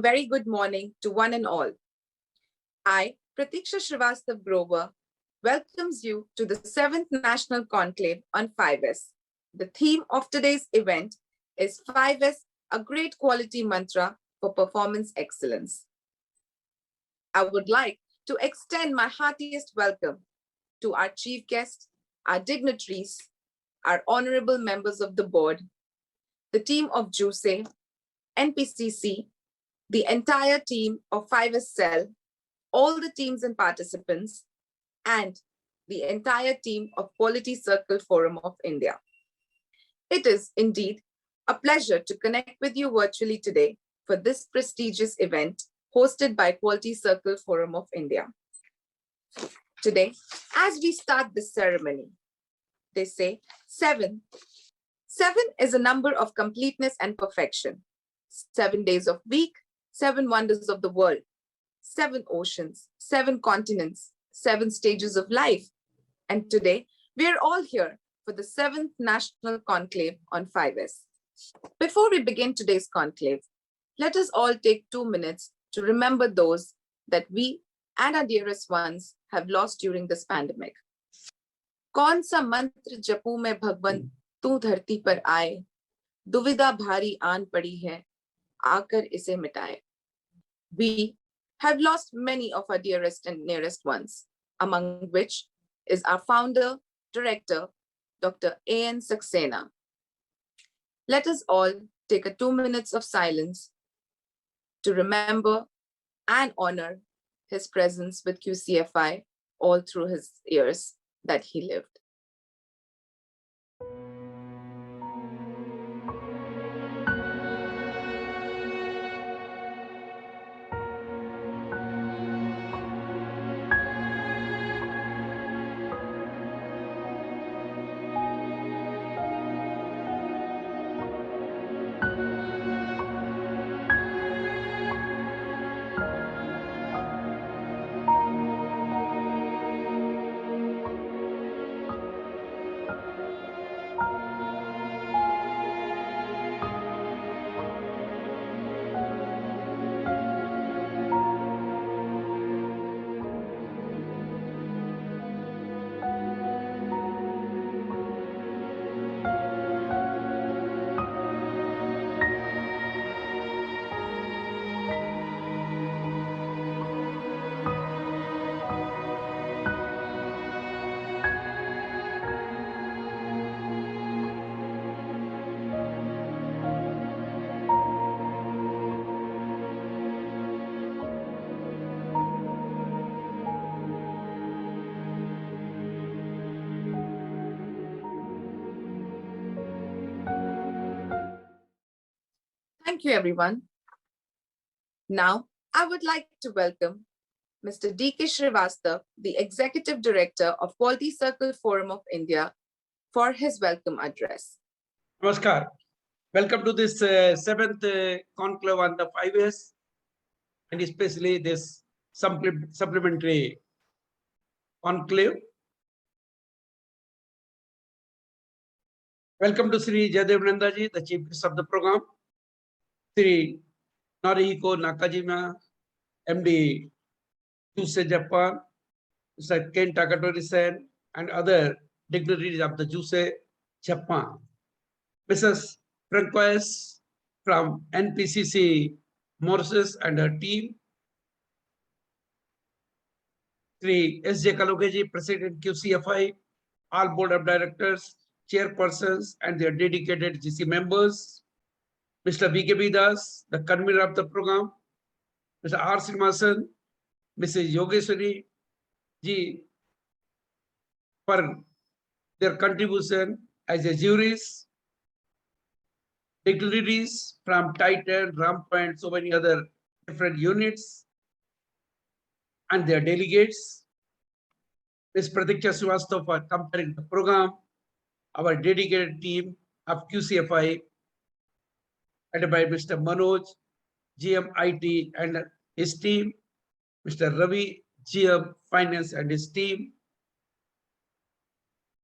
very good morning to one and all. I, Pratiksha Srivastav Grover, welcomes you to the 7th National Conclave on 5S. The theme of today's event is 5S, a great quality mantra for performance excellence. I would like to extend my heartiest welcome to our chief guests, our dignitaries, our honorable members of the board, the team of JUSE, NPCC, the entire team of 5S Cell, all the teams and participants, and the entire team of Quality Circle Forum of India. It is indeed a pleasure to connect with you virtually today for this prestigious event hosted by Quality Circle Forum of India. Today, as we start this ceremony, they say 7. 7 is a number of completeness and perfection. 7 days of week, 7 wonders of the world, 7 oceans, 7 continents, 7 stages of life. And today, we are all here for the 7th National Conclave on 5S. Before we begin today's conclave, let us all take 2 minutes to remember those that we and our dearest ones have lost during this pandemic. कौन सा मंत्र जपूं मैं भगवन तू धरती पर आए, दुविधा भारी आन पड़ी है, आकर इसे मिटाए. We have lost many of our dearest and nearest ones, among which is our founder, director, Dr. A.N. Saxena. Let us all take a 2 minutes of silence to remember and honor his presence with QCFI all through his years that he lived. Thank you, everyone. Now, I would like to welcome Mr. D.K. Srivastav, the Executive Director of Quality Circle Forum of India, for his welcome address. Namaskar. Welcome to this 7th conclave on the 5S, and especially this supplementary conclave. Welcome to Sri Jayadev Nandaji, the Chief Guest of the program, Sri Narihiko Nakajima, MD, JUSE Japan, Mr. Ken Takatori-san, and other dignitaries of the JUSE Japan. Mrs. Francois from NPCC Mauritius and her team, Sri S.J. Kalogeji, President QCFI, all Board of Directors, Chairpersons, and their dedicated GC members, Mr. V.K. Vidas, the convener of the program, Mr. R. Srimasan, Mrs. Yogeshwari Ji, for their contribution as a juries, dignitaries from Titan, Rampa, and so many other different units, and their delegates, Ms. Pratiksha Srivastav for comparing the program, our dedicated team of QCFI, and by Mr. Manoj, GM IT and his team, Mr. Ravi, GM Finance and his team,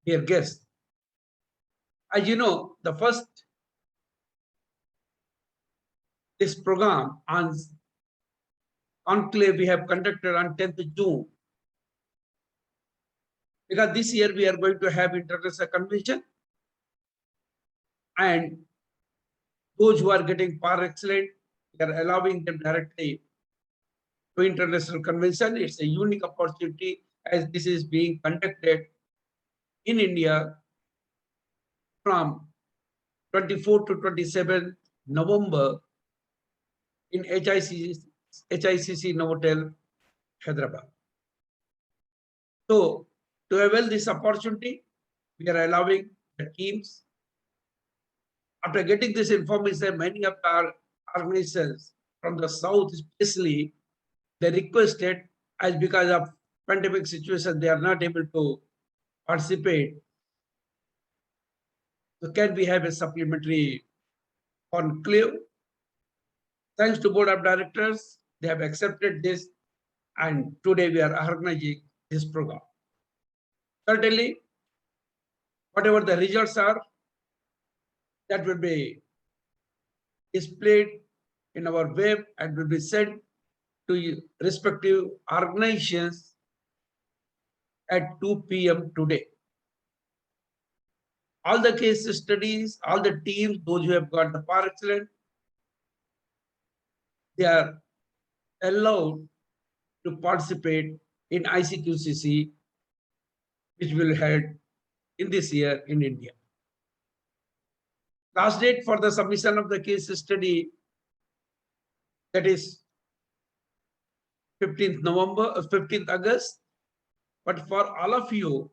dear guests. As you know, the first this program on conclave we have conducted on 10th June because this year we are going to have international convention, and those who are getting par excellent, we are allowing them directly to international convention. It's a unique opportunity as this is being conducted in India from 24 to 27 November in HICC Novotel, Hyderabad. So to avail this opportunity, we are allowing the teams. After getting this information, many of our organizations from the south especially, they requested, as because of pandemic situation, they are not able to participate. So can we have a supplementary conclave? Thanks to board of directors, they have accepted this, and today we are organizing this program. Certainly, whatever the results are, that will be displayed in our web and will be sent to respective organizations at 2 p.m. today. All the case studies, all the teams, those who have got the par excellent, they are allowed to participate in ICQCC, which will held in this year in India. Last date for the submission of the case study, that is 15th November, 15th August. But for all of you,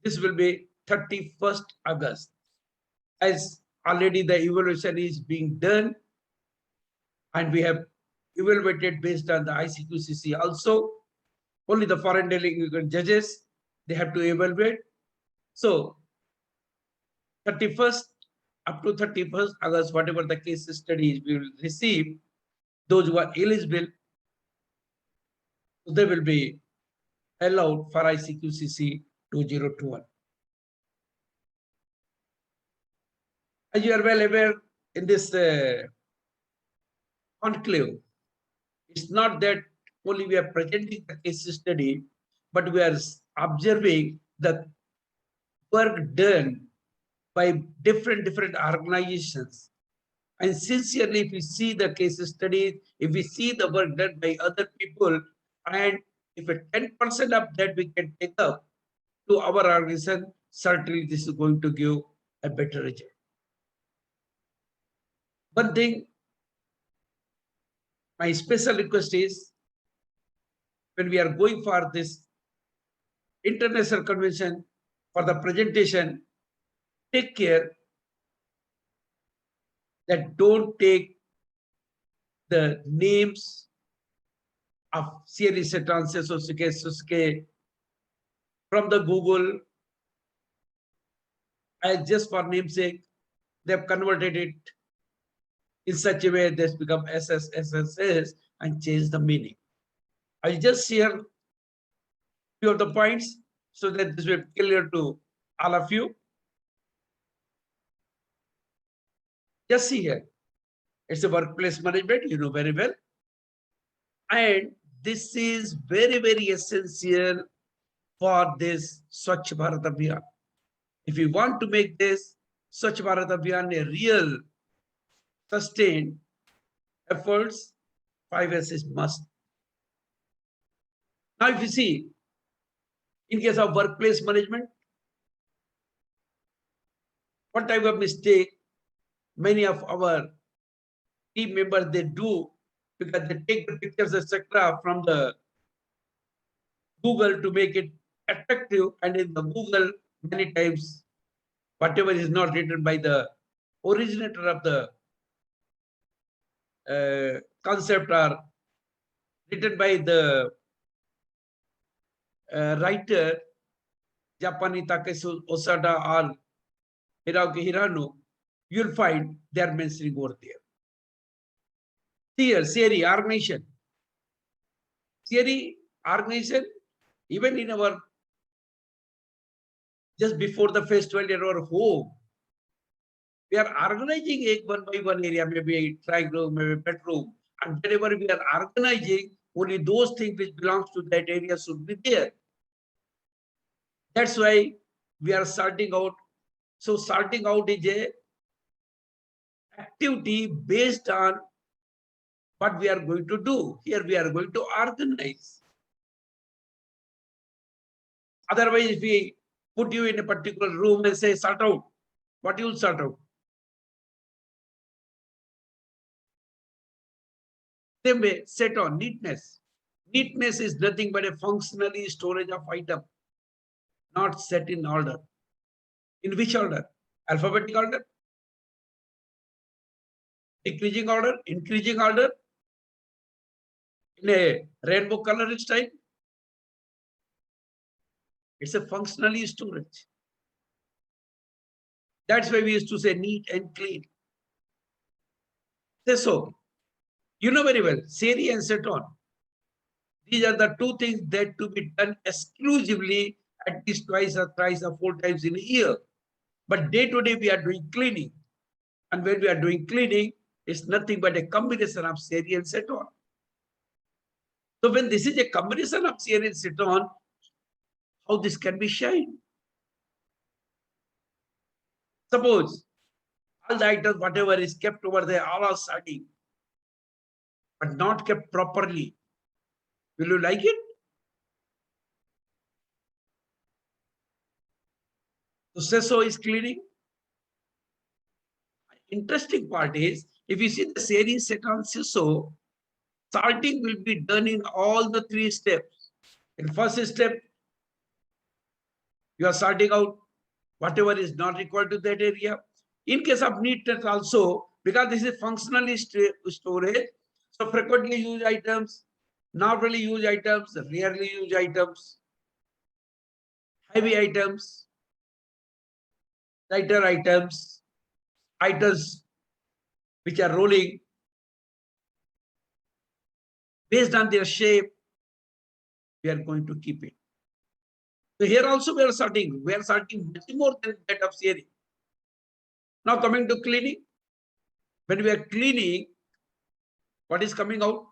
this will be 31st August. As already the evaluation is being done, and we have evaluated based on the ICQCC also. Only the foreign delegate judges, they have to evaluate. So 31st up to 31st August, whatever the case studies we will receive, those who are eligible, they will be allowed for ICQCC 2021. As you are well aware, in this conclave, it's not that only we are presenting the case study, but we are observing the work done by different organizations. And sincerely, if we see the case studies, if we see the work done by other people, and if a 10% of that we can take up to our organization, certainly this is going to give a better result. One thing, my special request is, when we are going for this international convention for the presentation, take care that don't take the names of Sierra Suske from the Google, as just for namesake, they have converted it in such a way that's become SSSS and change the meaning. I'll just share few of the points so that this will be clear to all of you. Just see here, it's a workplace management, you know very well. And this is very, very essential for this Swachh Bharat Abhiyan. If we want to make this Swachh Bharat Abhiyan a real sustained efforts, 5S is must. Now, if you see, in case of workplace management, what type of mistake many of our team members they do, because they take the pictures, etc., from the Google to make it attractive, and in the Google many times whatever is not written by the originator of the concept are written by the writer Japani Takeshi Osada or Hiroki Hirano, you'll find they are mentioning over there. Here, Siri organization. Siri organization, even in our just before the festival at our home, we are organizing a one by one area, maybe a triangle room, maybe a bedroom, and whenever we are organizing, only those things which belongs to that area should be there. That's why we are sorting out. So sorting out is a activity based on what we are going to do. Here we are going to organize. Otherwise, if we put you in a particular room and say sort out, what you will sort out? Same way, set on neatness. Neatness is nothing but a functionally storage of item, not set in order. In which order? Alphabetic order? Decreasing order? Increasing order? In a rainbow color style? It's a functionally storage. That's why we used to say neat and clean. Say so. You know very well, Seri and Seton. These are the two things that to be done exclusively at least twice or thrice or 4 times in a year. But day to day we are doing cleaning. And when we are doing cleaning, it's nothing but a combination of Seri and Seton. So when this is a combination of Seri and Seton, how this can be shined? Suppose all the items, whatever is kept over there, all are shining, but not kept properly. Will you like it? So Seso is cleaning. Interesting part is, if you see the Seri, Seton, Seso, sorting will be done in all the 3 steps. In first step, you are sorting out whatever is not required to that area. In case of neatness also, because this is functionally storage, so frequently used items, normally used items, rarely used items, heavy items, lighter items, items which are rolling, based on their shape, we are going to keep it. So here also we are sorting. We are sorting much more than that of Seri. Now coming to cleaning. When we are cleaning, what is coming out?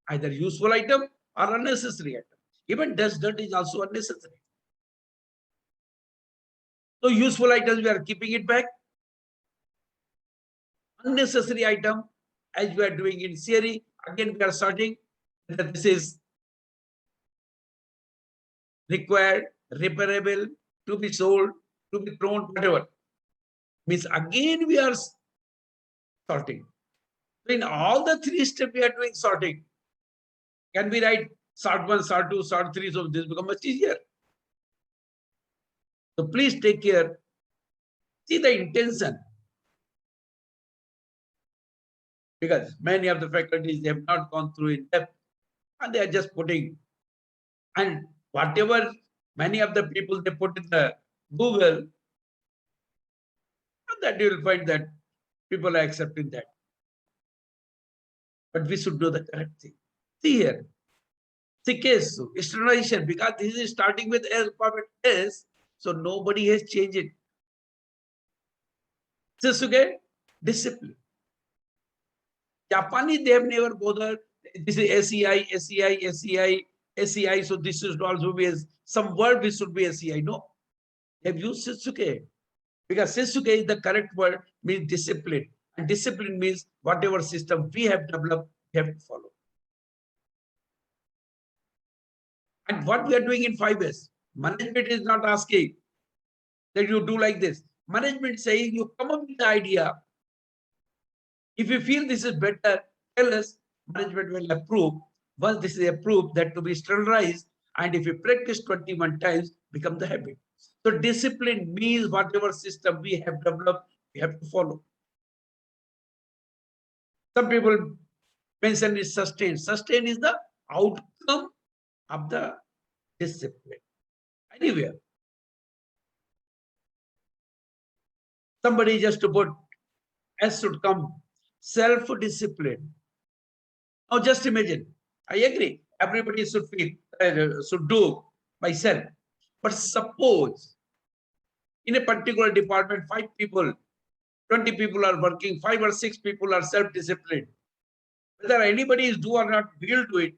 Either useful item or unnecessary item. Even dust dirt is also unnecessary. So useful items, we are keeping it back. Unnecessary item, as we are doing in Seri, again we are sorting that this is required, repairable, to be sold, to be thrown, whatever. Means again we are sorting. So in all the 3 steps we are doing sorting. Can we write sort 1, sort 2, sort 3, so this becomes much easier. So please take care. See the intention. Because many of the faculties, they have not gone through in depth and they are just putting. And whatever many of the people they put in the Google, and that you will find that people are accepting that. But we should do the correct thing. See here. See case, externalization, because this is starting with alphabet S, so nobody has changed it. Sisuke, discipline. Japanese, they have never bothered. This is SEI, SEI, SEI, SEI. So this should also be some word which should be SEI. No, they have used Sisuke. Because Sisuke is the correct word, means discipline. And discipline means whatever system we have developed, we have to follow. And what we are doing in 5S, management is not asking that you do like this. Management saying you come up with the idea. If you feel this is better, tell us, management will approve. Once this is approved, that to be standardized. And if you practice 21 times, become the habit. So discipline means whatever system we have developed, we have to follow. Some people mention is sustain. Sustain is the outcome of the discipline. Anywhere. Somebody just to put S should come. Self-discipline. Now just imagine. I agree. Everybody should feel, should do by self. But suppose in a particular department, 5 people, 20 people are working, 5 or 6 people are self-disciplined. Whether anybody is do or not, we'll do it.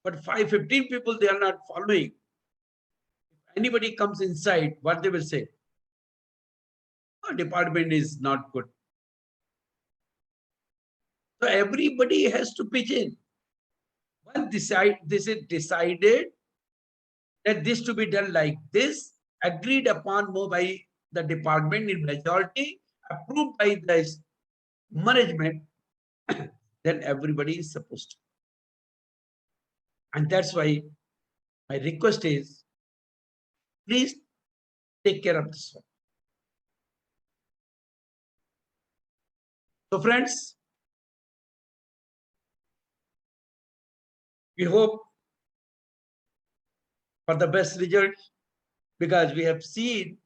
But 15 people, they are not following. If anybody comes inside, what they will say? Our department is not good. So everybody has to pitch in. Once this is decided that this to be done like this, agreed upon more by the department in majority, approved by the management, then everybody is supposed to. And that's why my request is, please take care of this one. So friends, we hope for the best result, because we have seen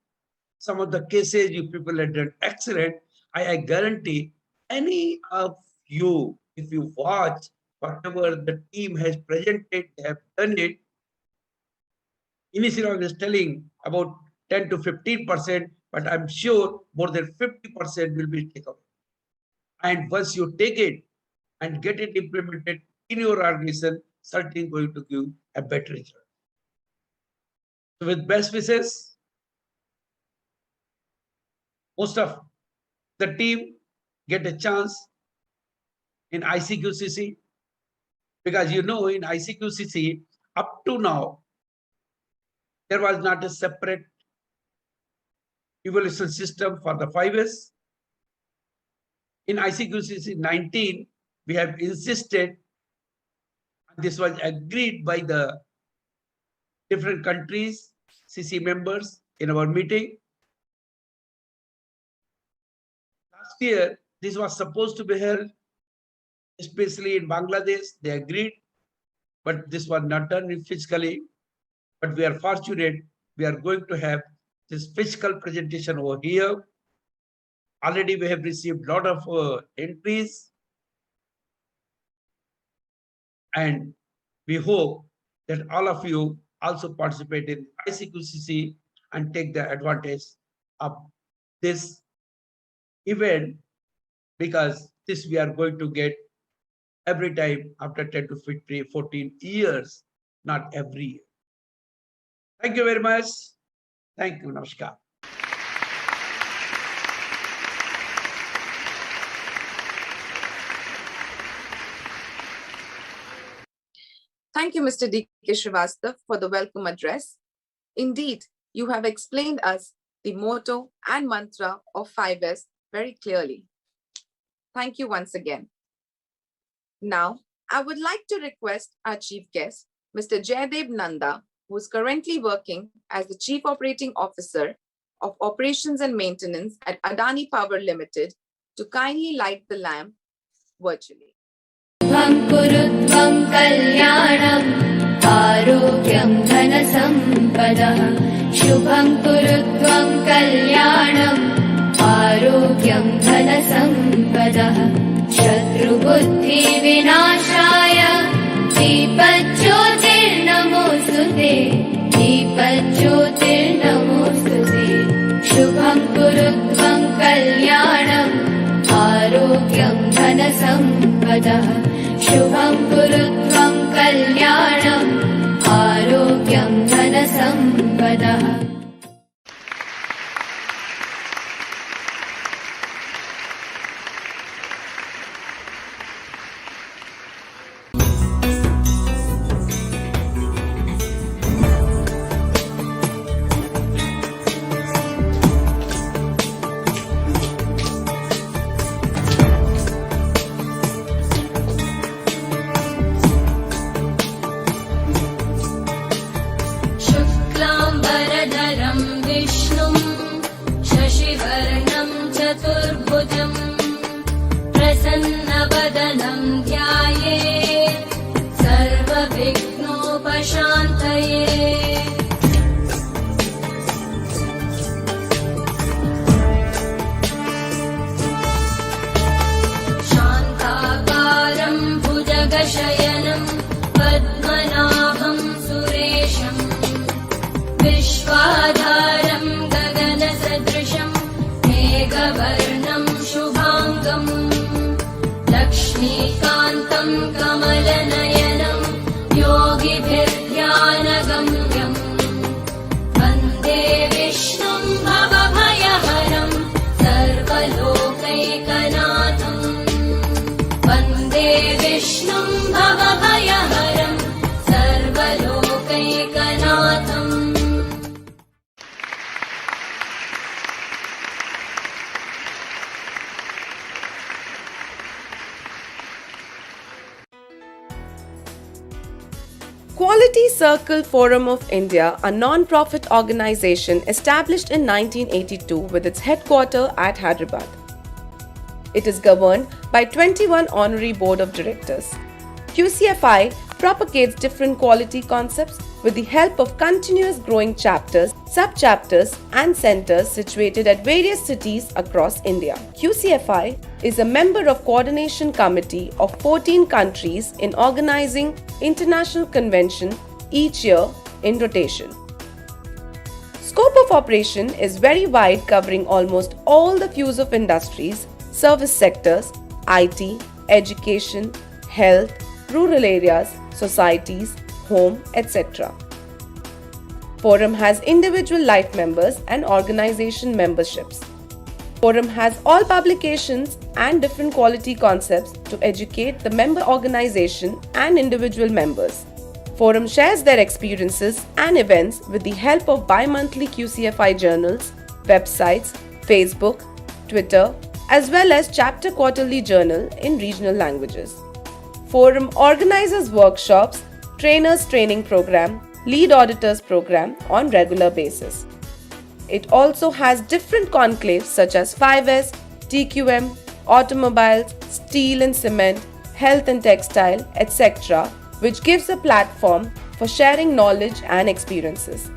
some of the cases you people have done excellent. I guarantee any of you, if you watch whatever the team has presented, they have done it. Initially, I was telling about 10 to 15%, but I'm sure more than 50% will be taken. And once you take it and get it implemented in your organization, certainly going to give a better result. So with best wishes, most of the team get a chance in ICQCC, because in ICQCC, up to now, there was not a separate evaluation system for the 5S. In ICQCC 19, we have insisted, and this was agreed by the different countries, CC members in our meeting. Last year, this was supposed to be held, especially in Bangladesh. They agreed, but this was not done physically. But we are fortunate, we are going to have this physical presentation over here. Already we have received a lot of entries, and we hope that all of you also participate in ICQCC and take the advantage of this event, because this we are going to get every time after 10 to 15, 14 years, not every year. Thank you very much. Thank you. Namaskar. Thank you, Mr. D.K. Srivastava, for the welcome address. Indeed, you have explained us the motto and mantra of 5S very clearly. Thank you once again. Now, I would like to request our chief guest, Mr. Jaydev Nanda, who is currently working as the Chief Operating Officer of Operations and Maintenance at Adani Power Limited, to kindly light the lamp virtually. Kurutvam kalyanam arogyam dhanasampada Shubham kurutvam kalyanam arogyam dhanasampada Shatru buddhi vinashaya Deepajyotir namostute Deepajyotir namostute Shubham kurutvam kalyanam arogyam dhanasampada Shubham kurutvam kalyanam arogyam dhanasampada. Semicircle Forum of India, a non-profit organization established in 1982 with its headquarters at Hyderabad. It is governed by 21 honorary board of directors. QCFI propagates different quality concepts with the help of continuous growing chapters, sub-chapters and centers situated at various cities across India. QCFI is a member of Coordination Committee of 14 countries in organizing international convention each year in rotation. Scope of operation is very wide, covering almost all the views of industries, service sectors, IT, education, health, rural areas, societies, home, etc. Forum has individual life members and organization memberships. Forum has all publications and different quality concepts to educate the member organization and individual members. Forum shares their experiences and events with the help of bi-monthly QCFI journals, websites, Facebook, Twitter, as well as chapter quarterly journal in regional languages. Forum organizes workshops, trainers training program, lead auditors program on regular basis. It also has different conclaves such as 5S, TQM, automobiles, steel and cement, health and textile, etc., which gives a platform for sharing knowledge and experiences.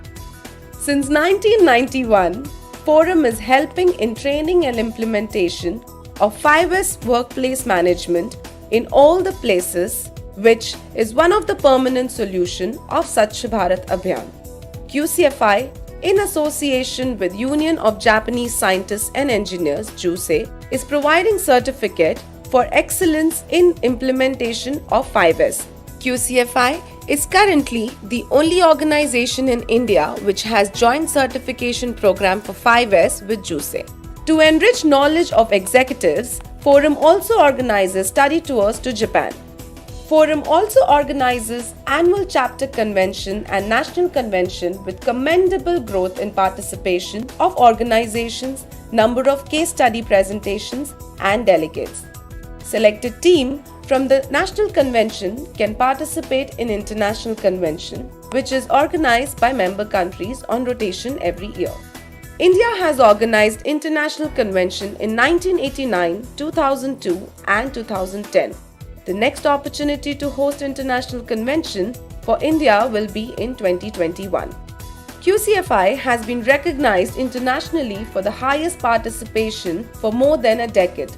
Since 1991, Forum is helping in training and implementation of 5S workplace management in all the places, which is one of the permanent solution of Swachh Bharat Abhiyan. QCFI, in association with Union of Japanese Scientists and Engineers, JUSE, is providing certificate for excellence in implementation of 5S. QCFI is currently the only organization in India which has joint certification program for 5S with JUSE. To enrich knowledge of executives, Forum also organizes study tours to Japan. Forum also organizes annual chapter convention and national convention with commendable growth in participation of organizations, number of case study presentations and delegates. Selected team from the national convention can participate in international convention, which is organized by member countries on rotation every year. India has organized international convention in 1989, 2002 and 2010. The next opportunity to host international convention for India will be in 2021. QCFI has been recognized internationally for the highest participation for more than a decade.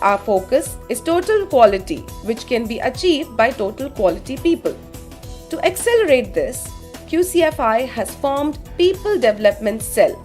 Our focus is total quality, which can be achieved by total quality people. To accelerate this, QCFI has formed People Development Cell.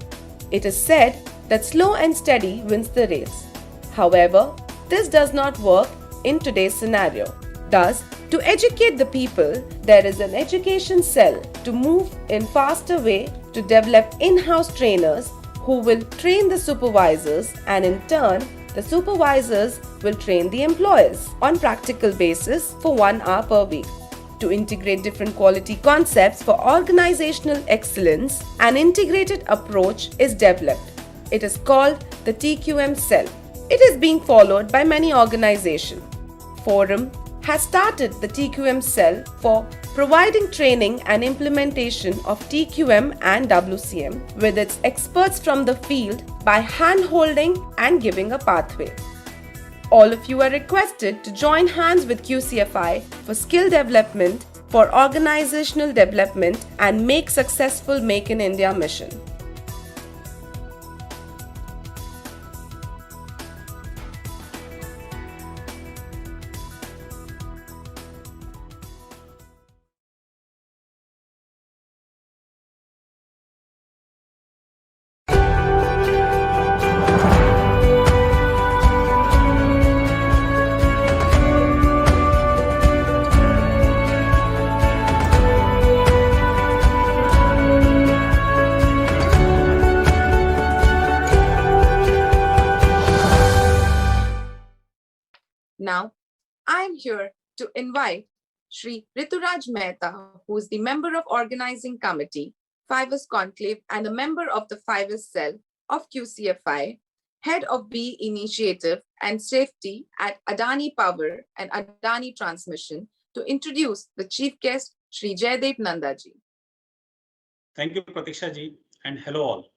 It is said that slow and steady wins the race. However, this does not work in today's scenario. Thus, to educate the people, there is an education cell to move in faster way to develop in-house trainers who will train the supervisors, and in turn, the supervisors will train the employees on practical basis for 1 hour per week. To integrate different quality concepts for organizational excellence, an integrated approach is developed. It is called the TQM cell. It is being followed by many organizations. Forum has started the TQM cell for providing training and implementation of TQM and WCM with its experts from the field by hand-holding and giving a pathway. All of you are requested to join hands with QCFI for skill development, for organizational development and make successful Make in India mission. Now, I am here to invite Shri Rituraj Mehta, who is the member of Organizing Committee, 5S Conclave, and a member of the 5S Cell of QCFI, Head of B Initiative and Safety at Adani Power and Adani Transmission, to introduce the chief guest Shri Jaidev Nanda ji. Thank you, Pratiksha ji, and hello all.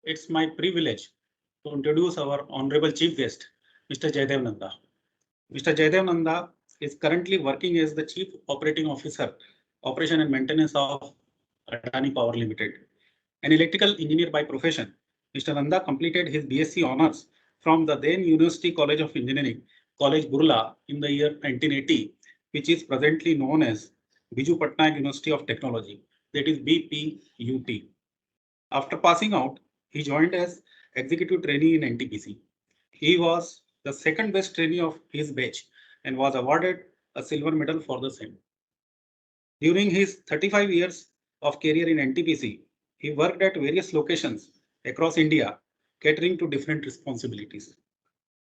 It's my privilege to introduce our honorable chief guest, Mr. Jaidev Nanda. Mr. Jaidev Nanda is currently working as the Chief Operating Officer, Operation and Maintenance of Adani Power Limited. An electrical engineer by profession, Mr. Nanda completed his BSc Honours from the then University College of Engineering, College Burla, in the year 1980, which is presently known as Biju Patnaik University of Technology, that is BPUT. After passing out, he joined as executive trainee in NTPC. He was the second best trainee of his batch and was awarded a silver medal for the same. During his 35 years of career in NTPC, he worked at various locations across India, catering to different responsibilities.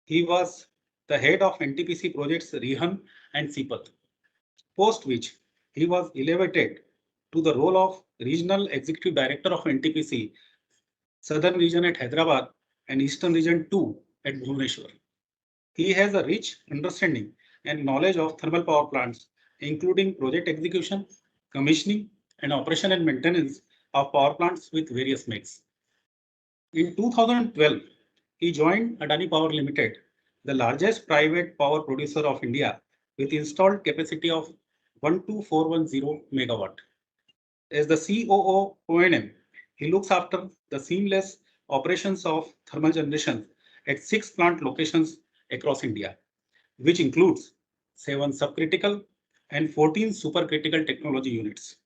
He was the head of NTPC projects Rihan and Sipat, post which he was elevated to the role of Regional Executive Director of NTPC, Southern Region at Hyderabad and Eastern Region 2 at Bhubaneswar. He has a rich understanding and knowledge of thermal power plants, including project execution, commissioning, and operation and maintenance of power plants with various makes. In 2012, he joined Adani Power Limited, the largest private power producer of India, with installed capacity of 12410 megawatt. As the COO O&M, he looks after the seamless operations of thermal generation at 6 plant locations across India, which includes 7 subcritical and 14 supercritical technology units.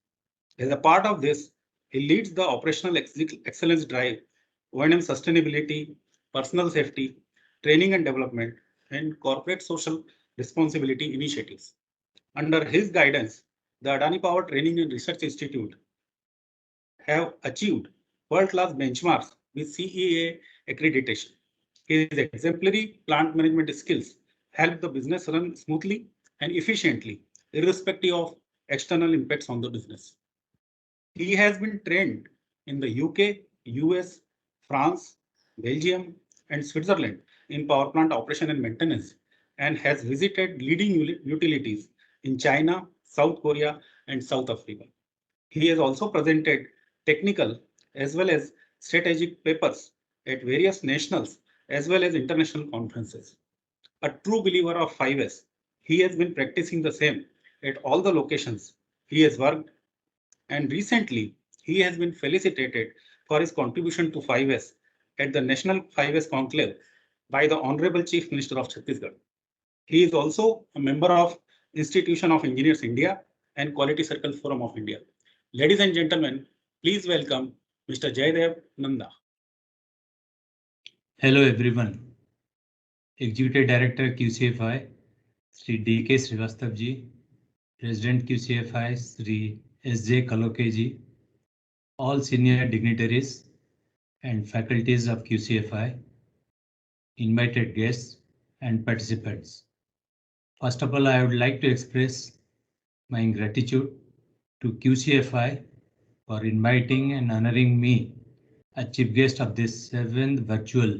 As a part of this, he leads the operational excellence drive, O&M sustainability, personal safety, training and development, and corporate social responsibility initiatives. Under his guidance, the Adani Power Training and Research Institute have achieved world-class benchmarks with CEA accreditation. His exemplary plant management skills help the business run smoothly and efficiently, irrespective of external impacts on the business. He has been trained in the UK, US, France, Belgium, and Switzerland in power plant operation and maintenance, and has visited leading utilities in China, South Korea, and South Africa. He has also presented technical as well as strategic papers at various nationals as well as international conferences. A true believer of 5S, he has been practicing the same at all the locations he has worked, and recently he has been felicitated for his contribution to 5S at the National 5S Conclave by the Honorable Chief Minister of Chhattisgarh. He is also a member of Institution of Engineers India and Quality Circle Forum of India. Ladies and gentlemen, please welcome Mr. Jaidev Nanda. Hello everyone. Executive Director QCFI, Sri D.K. Srivastav ji, President QCFI, Sri S.J. Kaloke ji, all senior dignitaries and faculties of QCFI, invited guests and participants. First of all, I would like to express my gratitude to QCFI for inviting and honoring me as chief guest of this 7th virtual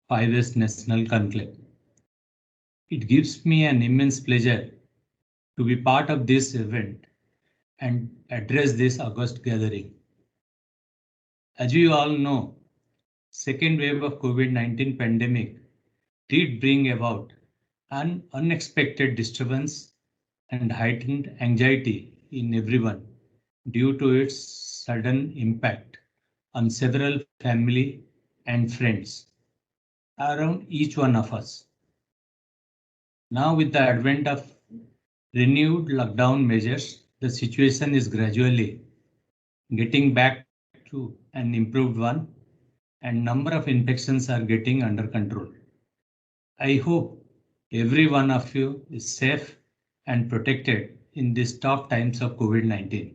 5S National Conclave. It gives me an immense pleasure to be part of this event and address this August gathering. As you all know, second wave of COVID-19 pandemic did bring about an unexpected disturbance and heightened anxiety in everyone due to its sudden impact on several family and friends around each one of us. Now, with the advent of renewed lockdown measures, the situation is gradually getting back to an improved one, and number of infections are getting under control. I hope every one of you is safe and protected in these tough times of COVID-19.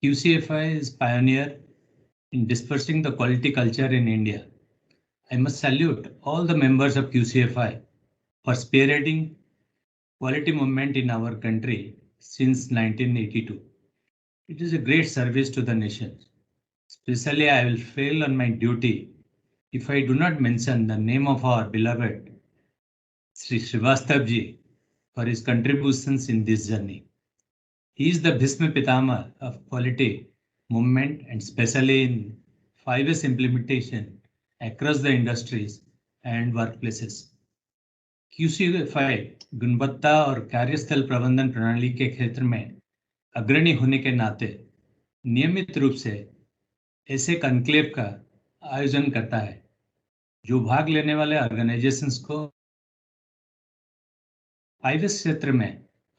QCFI is pioneer in dispersing the quality culture in India. I must salute all the members of QCFI for spearheading quality movement in our country since 1982. It is a great service to the nation. Especially, I will fail on my duty if I do not mention the name of our beloved Sri Srivastav ji for his contributions in this journey. He is the Bhisma Pitama of quality movement and especially in 5S implementation across the industries and workplaces. QC5 गुणवत्ता और कार्यस्थल प्रबंधन प्रणाली के क्षेत्र में अग्रणी होने के नाते नियमित रूप से ऐसे कॉन्क्लेव का आयोजन करता है जो भाग लेने वाले ऑर्गेनाइजेशंस को 5S क्षेत्र में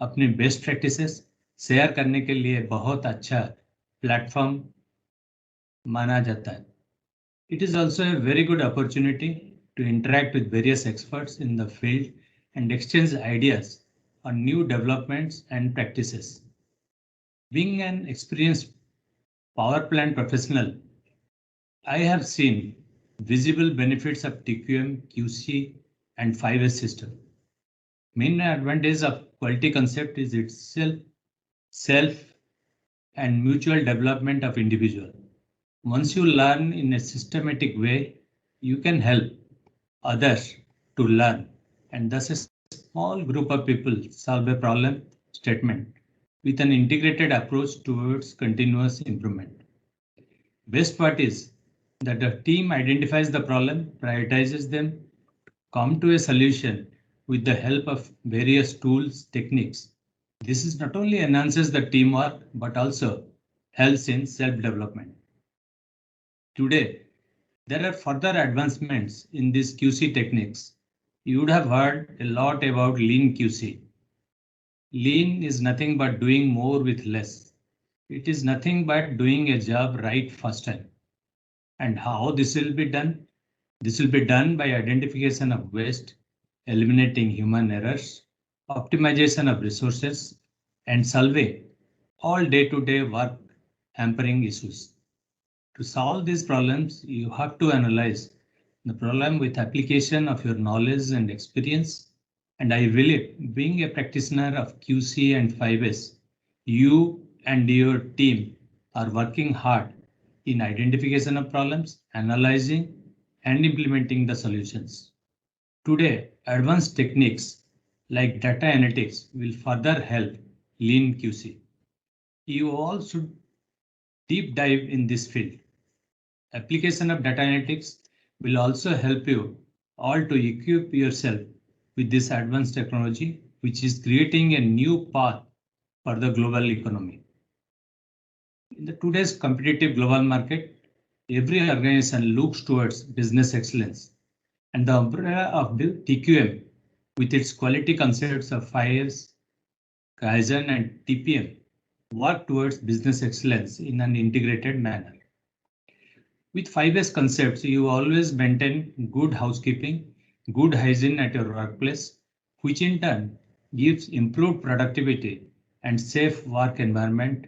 अपनी बेस्ट प्रैक्टिसेस शेयर करने के लिए बहुत अच्छा प्लेटफॉर्म माना जाता है. It is also a very good opportunity to interact with various experts in the field and exchange ideas on new developments and practices. Being an experienced power plant professional, I have seen visible benefits of TQM, QC, and 5S system. Main advantage of quality concept is itself self and mutual development of individual. Once you learn in a systematic way, you can help others to learn, and thus a small group of people solve a problem statement with an integrated approach towards continuous improvement. Best part is that the team identifies the problem, prioritizes them, come to a solution with the help of various tools, techniques. This is not only enhances the teamwork, but also helps in self-development. Today, there are further advancements in these QC techniques. You would have heard a lot about Lean QC. Lean is nothing but doing more with less. It is nothing but doing a job right first time. And how this will be done? This will be done by identification of waste, eliminating human errors, optimization of resources, and solving all day-to-day work hampering issues. To solve these problems, you have to analyze the problem with application of your knowledge and experience. And I believe, being a practitioner of QC and 5S, you and your team are working hard in identification of problems, analyzing and implementing the solutions. Today, advanced techniques like data analytics will further help Lean QC. You all should deep dive in this field. Application of data analytics will also help you all to equip yourself with this advanced technology, which is creating a new path for the global economy. In the today's competitive global market, every organization looks towards business excellence, and the umbrella of the TQM with its quality concepts of 5S, Kaizen, and TPM work towards business excellence in an integrated manner. With 5S concepts, you always maintain good housekeeping, good hygiene at your workplace, which in turn gives improved productivity and safe work environment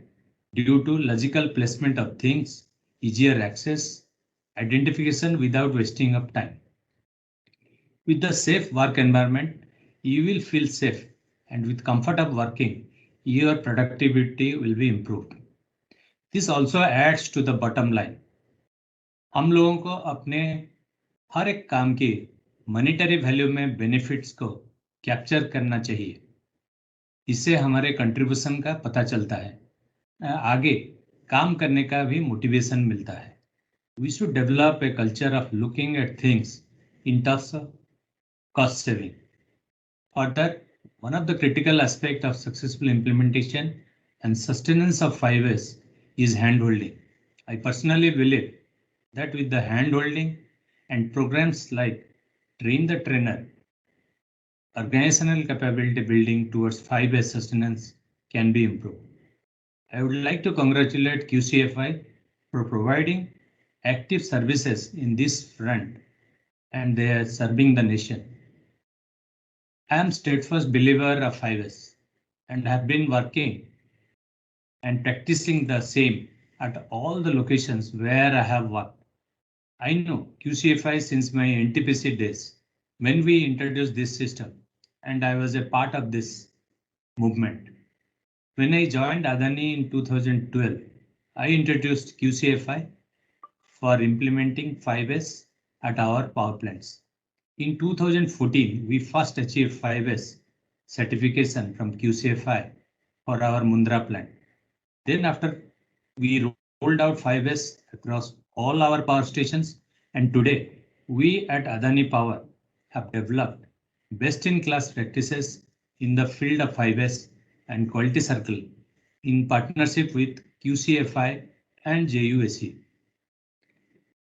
due to logical placement of things, easier access, identification without wasting of time. With the safe work environment, you will feel safe, and with comfort of working, your productivity will be improved. This also adds to the bottom line. हम लोगों को अपने हर एक काम की monetary value में benefits को capture करना चाहिए. इससे हमारे कंट्रीब्यूशन का पता चलता है, आगे काम करने का भी मोटिवेशन मिलता है. We should develop a culture of looking at things in terms of cost saving. Further, one of the critical aspects of successful implementation and sustenance of 5S is handholding. I personally believe that with the handholding and programs like Train the Trainer, organizational capability building towards 5S sustenance can be improved. I would like to congratulate QCFI for providing active services in this front, and they are serving the nation. I am steadfast believer of 5S and have been working and practicing the same at all the locations where I have worked. I know QCFI since my NTPC days when we introduced this system, and I was a part of this movement. When I joined Adani in 2012, I introduced QCFI for implementing 5S at our power plants. In 2014, we first achieved 5S certification from QCFI for our Mundra plant. Then after we rolled out 5S across all our power stations, and today we at Adani Power have developed best-in-class practices in the field of 5S and quality circle in partnership with QCFI and JUSE.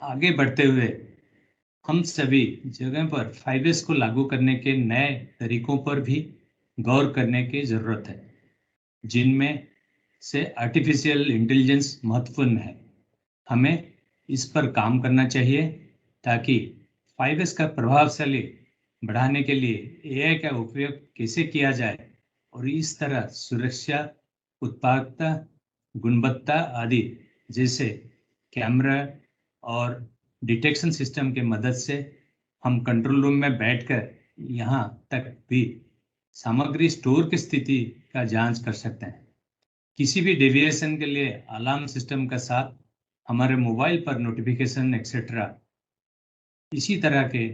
आगे बढ़ते हुए हम सभी जगह पर 5S को लागू करने के नए तरीकों पर भी गौर करने की जरूरत है, जिनमें से आर्टिफिशियल इंटेलिजेंस महत्वपूर्ण है। हमें इस पर काम करना चाहिए ताकि 5S का प्रभावशाली बढ़ाने के लिए AI का उपयोग कैसे किया जाए और इस तरह सुरक्षा, उत्पादकता, गुणवत्ता आदि जैसे कैमरा और डिटेक्शन सिस्टम के मदद से हम कंट्रोल रूम में बैठकर यहाँ तक भी सामग्री स्टोर की स्थिति का जांच कर सकते हैं। किसी भी डेविएशन के लिए अलार्म सिस्टम के साथ हमारे मोबाइल पर नोटिफिकेशन एक्सेट्रा इसी तरह के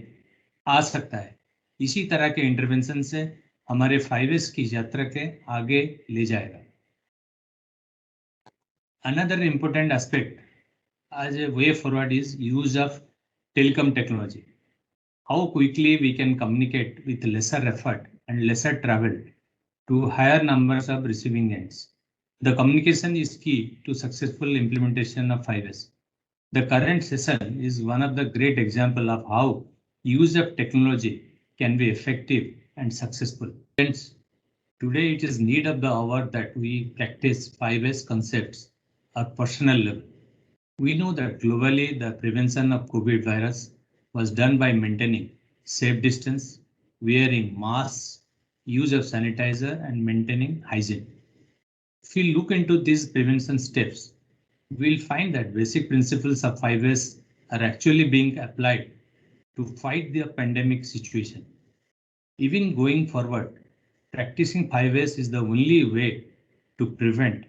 आ सकता है। इसी तरह के इंटरवेंशन से हमारे 5S की यात्रा के आगे ले जाएगा। Another important aspect as a way forward is use of telecom technology. How quickly we can communicate with lesser effort and lesser travel to higher numbers of receiving ends. The communication is key to successful implementation of 5S. The current session is one of the great example of how use of technology can be effective and successful. Friends, today it is need of the hour that we practice 5S concepts at personal level. We know that globally the prevention of COVID virus was done by maintaining safe distance, wearing masks, use of sanitizer, and maintaining hygiene. If we look into these prevention steps, we'll find that basic principles of 5S are actually being applied to fight the pandemic situation. Even going forward, practicing 5S is the only way to prevent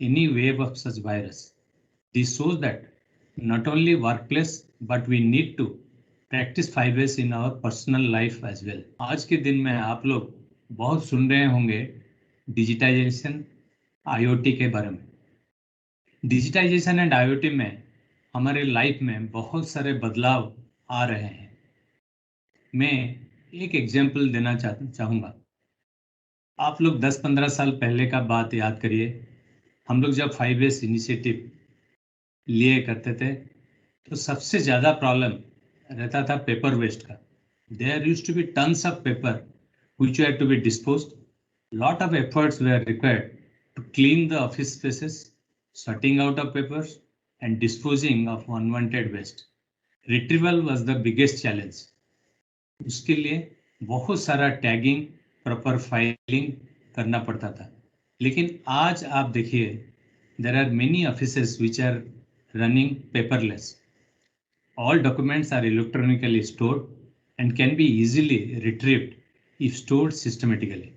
any wave of such virus. This shows that not only workplace, but we need to practice 5S in our personal life as well. आज के दिन में आप लोग बहुत सुन रहे होंगे digitisation, IoT के बारे में। डिजिटाइजेशन एंड IoT में हमारे लाइफ में बहुत सारे बदलाव आ रहे हैं। मैं एक एग्जाम्पल देना चाहूँगा। आप लोग 10-15 साल पहले का बात याद करिए। हम लोग जब 5S इनिशिएटिव लिए करते थे तो सबसे ज़्यादा प्रॉब्लम रहता था पेपर वेस्ट का। There used to be tons of paper which were to be disposed. Lot of efforts were required to clean the office spaces, sorting out of papers, and disposing of unwanted waste. Retrieval was the biggest challenge. उसके लिए बहुत सारा tagging, proper filing करना पड़ता था। लेकिन आज आप देखिए, there are many offices which are running paperless. All documents are electronically stored and can be easily retrieved if stored systematically.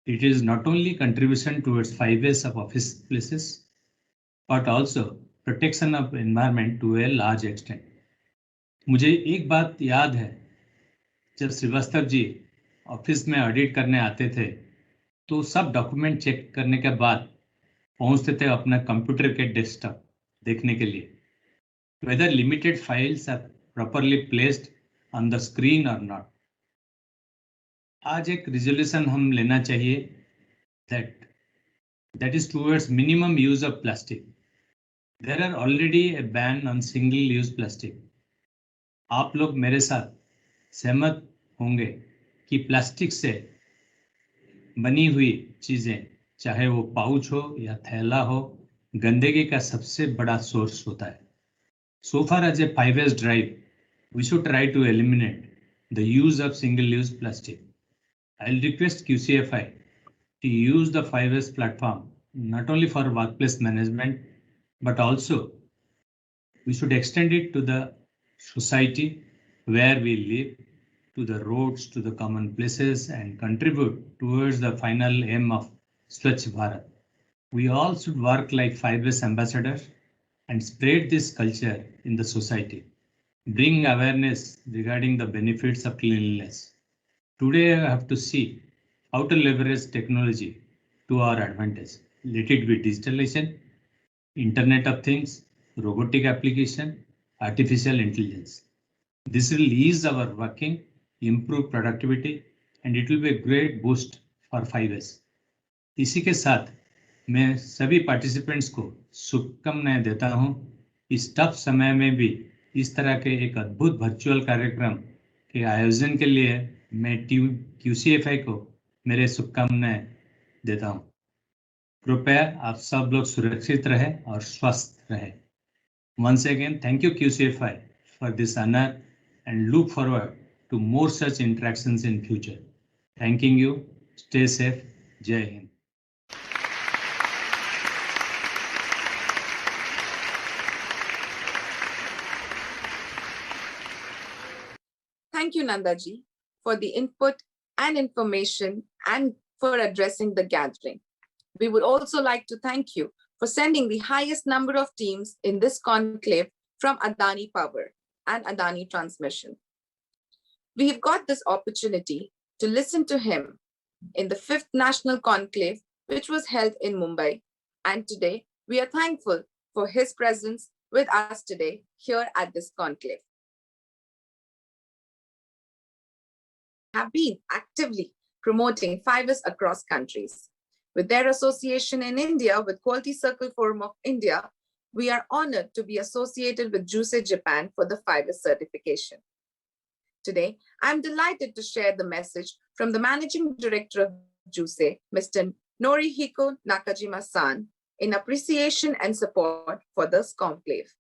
It is not only contribution towards 5S of office places, but also protection of environment to a large extent. मुझे एक बात याद है, जब Srivastava ji office में audit करने आते थे तो सब डॉक्यूमेंट चेक करने के बाद पहुंचते थे अपना कंप्यूटर के डेस्कटॉप देखने के लिए, whether limited files are properly placed on the screen or not. आज एक रिजोल्यूशन हम लेना चाहिए that is towards minimum use of plastic. There are already a ban on single use plastic. आप लोग मेरे साथ सहमत होंगे कि प्लास्टिक से बनी हुई चीजें, चाहे वो पाउच हो या थैला हो, गंदगी का सबसे बड़ा सोर्स होता है. So far as a 5S drive, we should try to eliminate the use of single-use plastic. I'll request QCFI to use the 5S platform not only for workplace management, but also we should extend it to the society where we live, to the roads, to the common places, and contribute towards the final aim of Swachh Bharat. We all should work like 5S ambassadors and spread this culture in the society, bring awareness regarding the benefits of cleanliness. Today I have to see how to leverage technology to our advantage. Let it be digitalization, Internet of Things, robotic application, artificial intelligence. This will ease our working, improve productivity, and it will be a great boost for 5S. इसी के साथ मैं सभी participants को शुभकामनाएं देता हूं। इस टफ समय में भी इस तरह के एक अद्भुत वर्चुअल कार्यक्रम के आयोजन के लिए मैं टीम QCFI को मेरे शुभकामनाएं देता हूं। कृपया आप सब लोग सुरक्षित रहें और स्वस्थ रहें। Once again, thank you QCFI for this honor and look forward to more such interactions in future. Thanking you. Stay safe. Jai Hind. Thank you, Nandaji, for the input and information and for addressing the gathering. We would also like to thank you for sending the highest number of teams in this conclave from Adani Power and Adani Transmission. We have got this opportunity to listen to him in the 5th National Conclave, which was held in Mumbai. And today, we are thankful for his presence with us today here at this conclave. Have been actively promoting 5S across countries. With their association in India with Quality Circle Forum of India, we are honored to be associated with JUSE Japan for the 5S certification. Today, I'm delighted to share the message from the Managing Director of JUSE, Mr. Norihiko Nakajima-san, in appreciation and support for this conclave.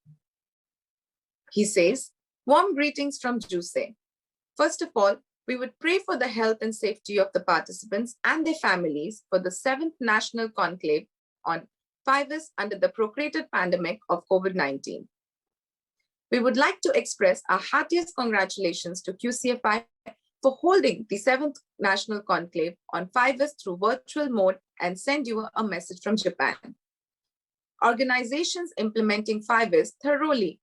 He says, warm greetings from JUSE. First of all, we would pray for the health and safety of the participants and their families for the 7th National Conclave on 5S under the procreated pandemic of COVID-19. We would like to express our heartiest congratulations to QCFI for holding the 7th National Conclave on 5S through virtual mode and send you a message from Japan. Organizations implementing 5S thoroughly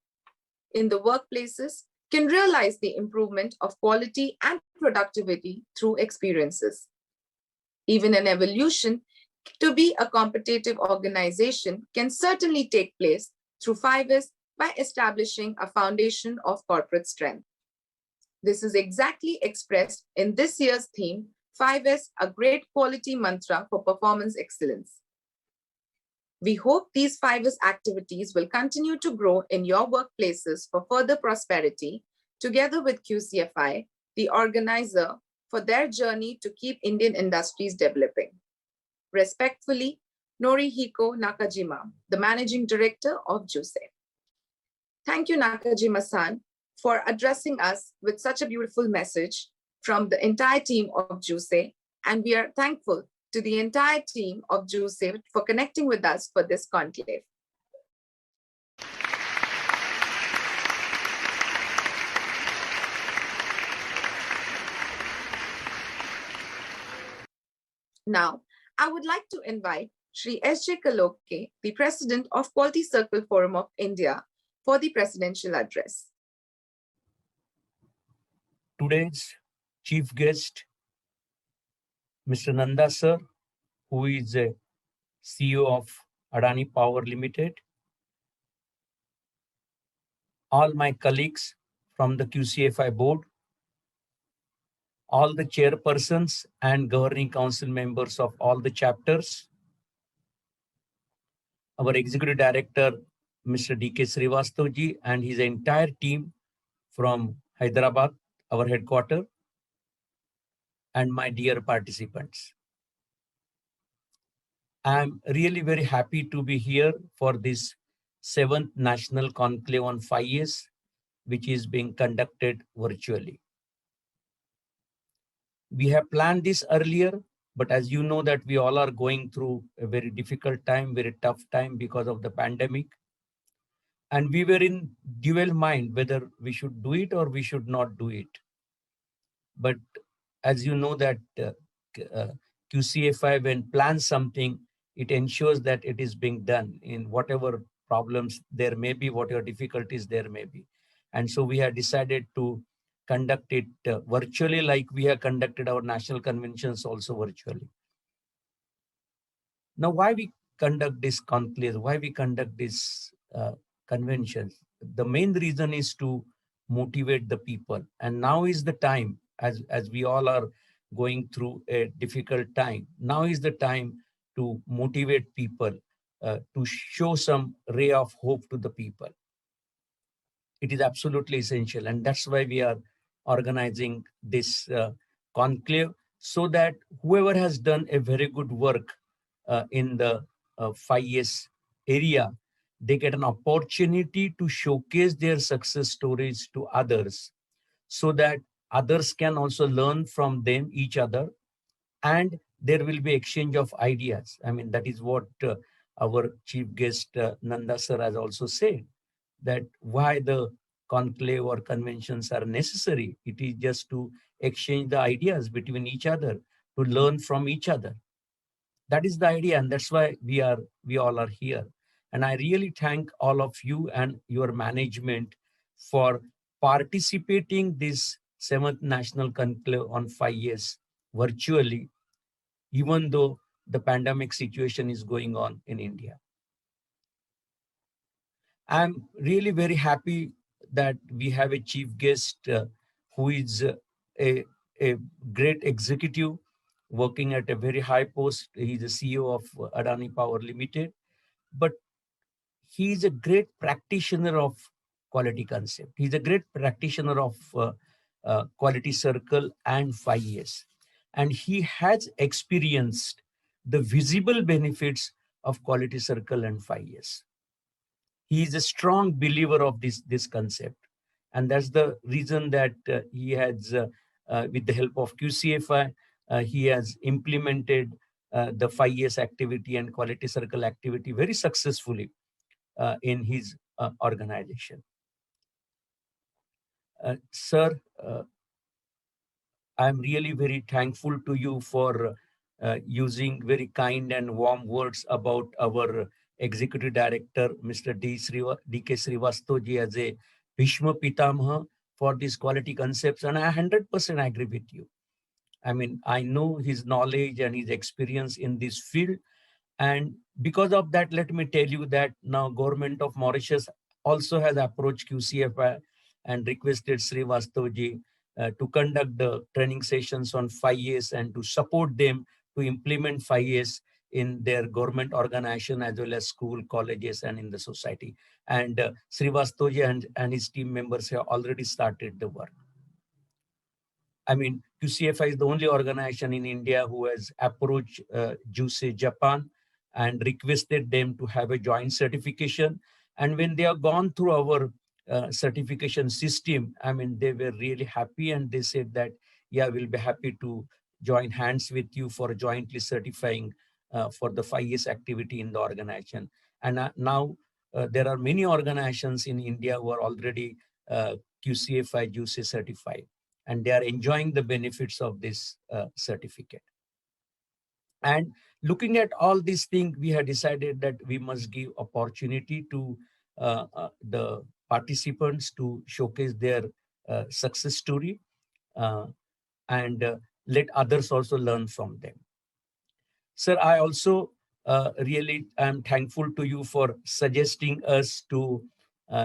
in the workplaces can realize the improvement of quality and productivity through experiences. Even an evolution to be a competitive organization can certainly take place through 5S by establishing a foundation of corporate strength. This is exactly expressed in this year's theme, 5S, a great quality mantra for performance excellence. We hope these 5S activities will continue to grow in your workplaces for further prosperity, together with QCFI, the organizer, for their journey to keep Indian industries developing. Respectfully, Norihiko Nakajima, the Managing Director of JUSE. Thank you, Nakajima-san, for addressing us with such a beautiful message from the entire team of JUSE, and we are thankful to the entire team of JUSE for connecting with us for this conclave. Now, I would like to invite Shri S.J. Kaloke, the President of Quality Circle Forum of India, for the presidential address. Today's chief guest, Mr. Nanda sir, who is a CEO of Adani Power Limited, all my colleagues from the QCFI board, all the chairpersons and governing council members of all the chapters, our executive director, Mr. D.K. Srivastava ji, and his entire team from Hyderabad, our headquarters, and my dear participants. I'm really very happy to be here for this 7th National Conclave on 5S, which is being conducted virtually. We have planned this earlier, but as you know that we all are going through a very difficult time, very tough time because of the pandemic. And we were in dual mind whether we should do it or we should not do it. But as you know that QCFI, when plans something, it ensures that it is being done in whatever problems there may be, whatever difficulties there may be. And so we have decided to conduct it virtually, like we have conducted our national conventions also virtually. Now, why we conduct this conclave, why we conduct this conventions? The main reason is to motivate the people. And now is the time, as we all are going through a difficult time, now is the time to motivate people, to show some ray of hope to the people. It is absolutely essential. And that's why we are organizing this conclave, so that whoever has done a very good work in the 5S area, they get an opportunity to showcase their success stories to others, so that others can also learn from them, each other, and there will be exchange of ideas. I mean, that is what our chief guest Nanda sir has also said, that why the conclave or conventions are necessary. It is just to exchange the ideas between each other, to learn from each other. That is the idea, and that's why we all are here. And I really thank all of you and your management for participating this 7th National Conclave on 5S virtually, even though the pandemic situation is going on in India. I'm really very happy that we have a chief guest who is a great executive working at a very high post. He's the CEO of Adani Power Limited, but he's a great practitioner of quality concept. He's a great practitioner of quality circle and 5S. And he has experienced the visible benefits of quality circle and 5S. He is a strong believer of this concept. And that's the reason that he has, with the help of QCFI, he has implemented the 5S activity and quality circle activity very successfully in his organization. Sir, I'm really very thankful to you for using very kind and warm words about our Executive Director, Mr. D.K. Srivastava as a Bhishma Pitamaha for these quality concepts. And I 100% agree with you. I mean, I know his knowledge and his experience in this field. And because of that, let me tell you that now Government of Mauritius also has approached QCFI and requested Srivastava to conduct the training sessions on 5S and to support them to implement 5S in their government organization as well as school, colleges, and in the society. And Srivastava and his team members have already started the work. I mean, QCFI is the only organization in India who has approached JUSE Japan and requested them to have a joint certification. And when they have gone through our certification system, I mean, they were really happy, and they said that, yeah, we'll be happy to join hands with you for jointly certifying for the 5S activity in the organization. And now there are many organizations in India who are already QCFI JUSE certified, and they are enjoying the benefits of this certificate. And looking at all these things, we have decided that we must give opportunity to the participants to showcase their success story and let others also learn from them. Sir, I also really am thankful to you for suggesting us to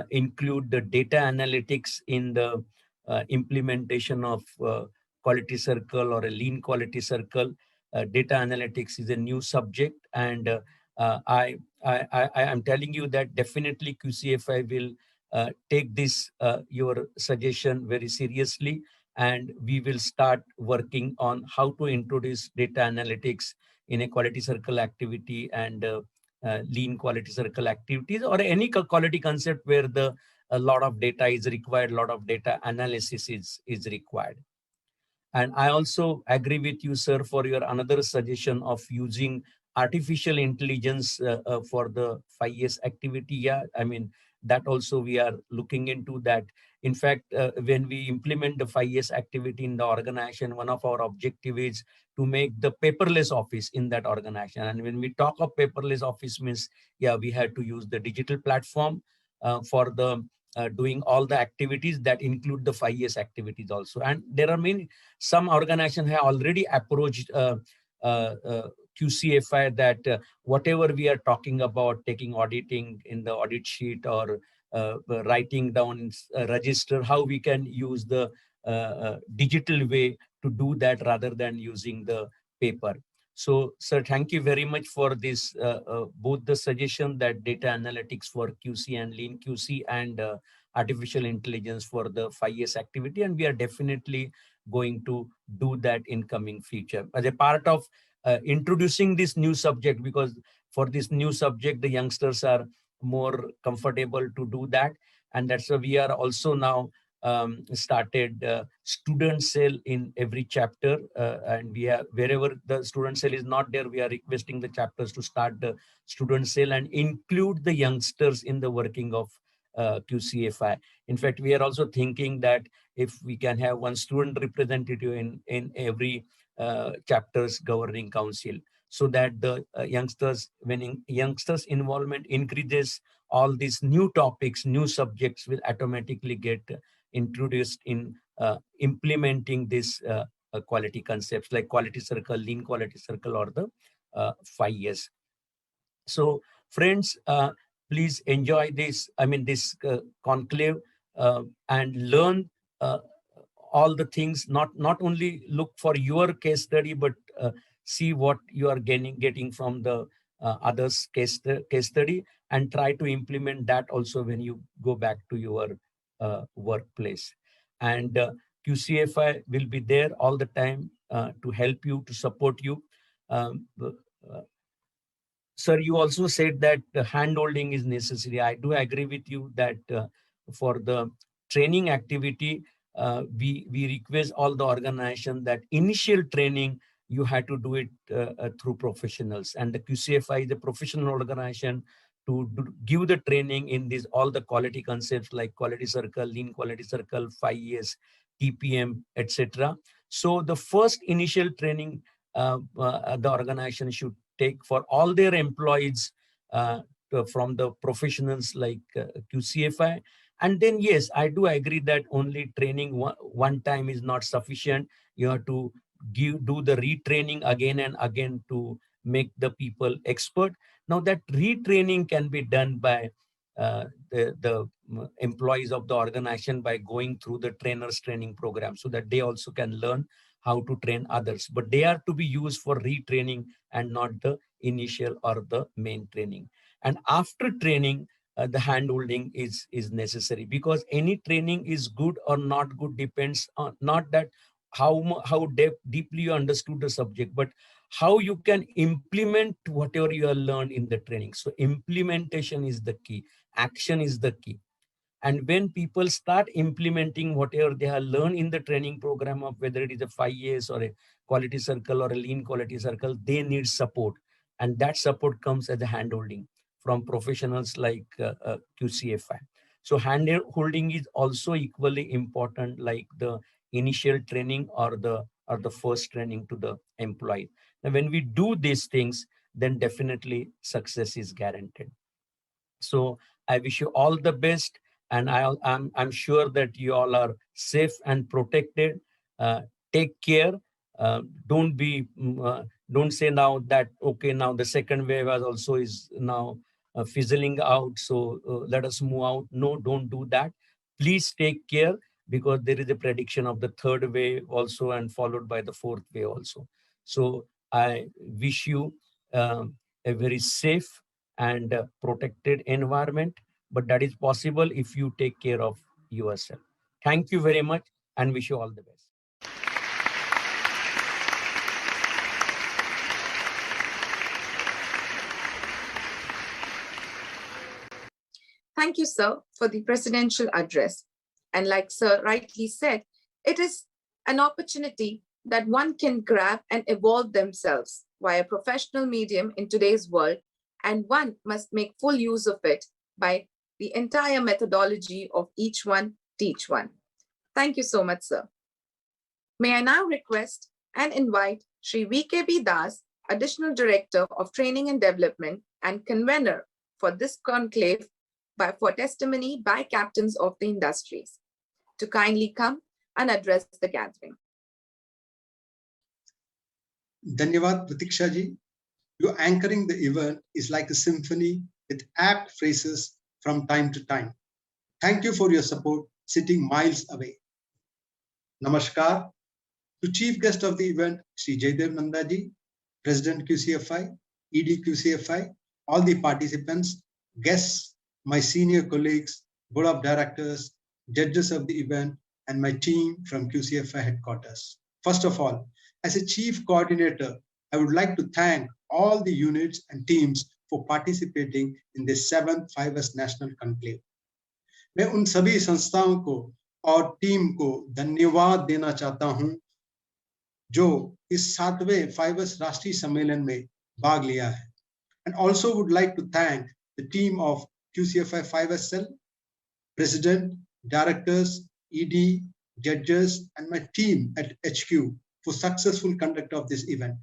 include the data analytics in the implementation of quality circle or a lean quality circle. Data analytics is a new subject, and I am telling you that definitely QCFI will take this your suggestion very seriously, and we will start working on how to introduce data analytics in a quality circle activity and lean quality circle activities, or any quality concept where a lot of data is required, a lot of data analysis is required. And I also agree with you, sir, for your another suggestion of using artificial intelligence for the 5S activity. Yeah, I mean, that also we are looking into that. In fact, when we implement the 5S activity in the organization, one of our objective is to make the paperless office in that organization. And when we talk of paperless office means, yeah, we had to use the digital platform for the doing all the activities that include the 5S activities also. And there are some organizations have already approached QCFI that whatever we are talking about, taking auditing in the audit sheet or writing down register, how we can use the digital way to do that rather than using the paper. So, sir, thank you very much for this, both the suggestion that data analytics for QC and lean QC and artificial intelligence for the 5 years activity. And we are definitely going to do that in coming future as a part of introducing this new subject, because for this new subject, the youngsters are more comfortable to do that. And that's why we are also now started student cell in every chapter, and we have, wherever the student cell is not there, we are requesting the chapters to start the student cell and include the youngsters in the working of QCFI. In fact, we are also thinking that if we can have one student representative in every chapter's governing council, so that the youngsters, when youngsters involvement increases, all these new topics, new subjects will automatically get introduced in implementing this quality concepts like quality circle, lean quality circle, or the 5 years. So friends, please enjoy this, this conclave and learn all the things, not only look for your case study, but see what you are getting from the others' case study, and try to implement that also when you go back to your workplace. And QCFI will be there all the time to help you, to support you. Sir, you also said that hand-holding is necessary. I do agree with you that for the training activity, we request all the organization that initial training, you had to do it through professionals. And the QCFI is a professional organization to give the training in these all the quality concepts like quality circle, lean quality circle, 5 years, TPM, etc. So the first initial training the organization should take for all their employees from the professionals like QCFI. And then, yes, I do agree that only training one time is not sufficient. You have to do the retraining again and again to make the people expert. Now that retraining can be done by the employees of the organization by going through the trainers training program, so that they also can learn how to train others. But they are to be used for retraining and not the initial or the main training. And after training, the hand-holding is necessary, because any training is good or not good depends on not that how deeply you understood the subject, but how you can implement whatever you have learned in the training. So implementation is the key. Action is the key. And when people start implementing whatever they have learned in the training program of whether it is a 5 years or a quality circle or a lean quality circle, they need support. And that support comes as a hand-holding from professionals like QCFI. So hand-holding is also equally important like the initial training or the first training to the employee. And when we do these things, then definitely success is guaranteed. So I wish you all the best. And I'm sure that you all are safe and protected. Take care. Don't say now that, okay, now the second wave also is now fizzling out, so let us move out. No, don't do that. Please take care, because there is a prediction of the third wave also and followed by the fourth wave also. So I wish you a very safe and protected environment, but that is possible if you take care of yourself. Thank you very much and wish you all the best. Thank you, sir, for the presidential address. And like sir rightly said, it is an opportunity that one can grab and evolve themselves via professional medium in today's world, and one must make full use of it by the entire methodology of each one, teach one. Thank you so much, sir. May I now request and invite Shri VKB Das, Additional Director of Training and Development and convener for this conclave for testimony by captains of the industries, to kindly come and address the gathering. धन्यवाद प्रतीक्षा जी. Your anchoring the event is like a symphony with apt phrases from time to time. Thank you for your support, sitting miles away. Namaskar. To Chief Guest of the event, Sri Jaydev Nanda ji, President QCFI, ED QCFI, all the participants, guests, my senior colleagues, Board of Directors, judges of the event, and my team from QCFI headquarters. First of all, as a Chief Coordinator, I would like to thank all the units and teams for participating in the 7th 5S National Conclave. मैं उन सभी संस्थाओं को और team को धन्यवाद देना चाहता हूं जो इस 7वें 5S राष्ट्रीय सम्मेलन में भाग लिया है. And also would like to thank the team of QCFI 5S cell, President, Directors, ED, judges, and my team at HQ for successful conduct of this event.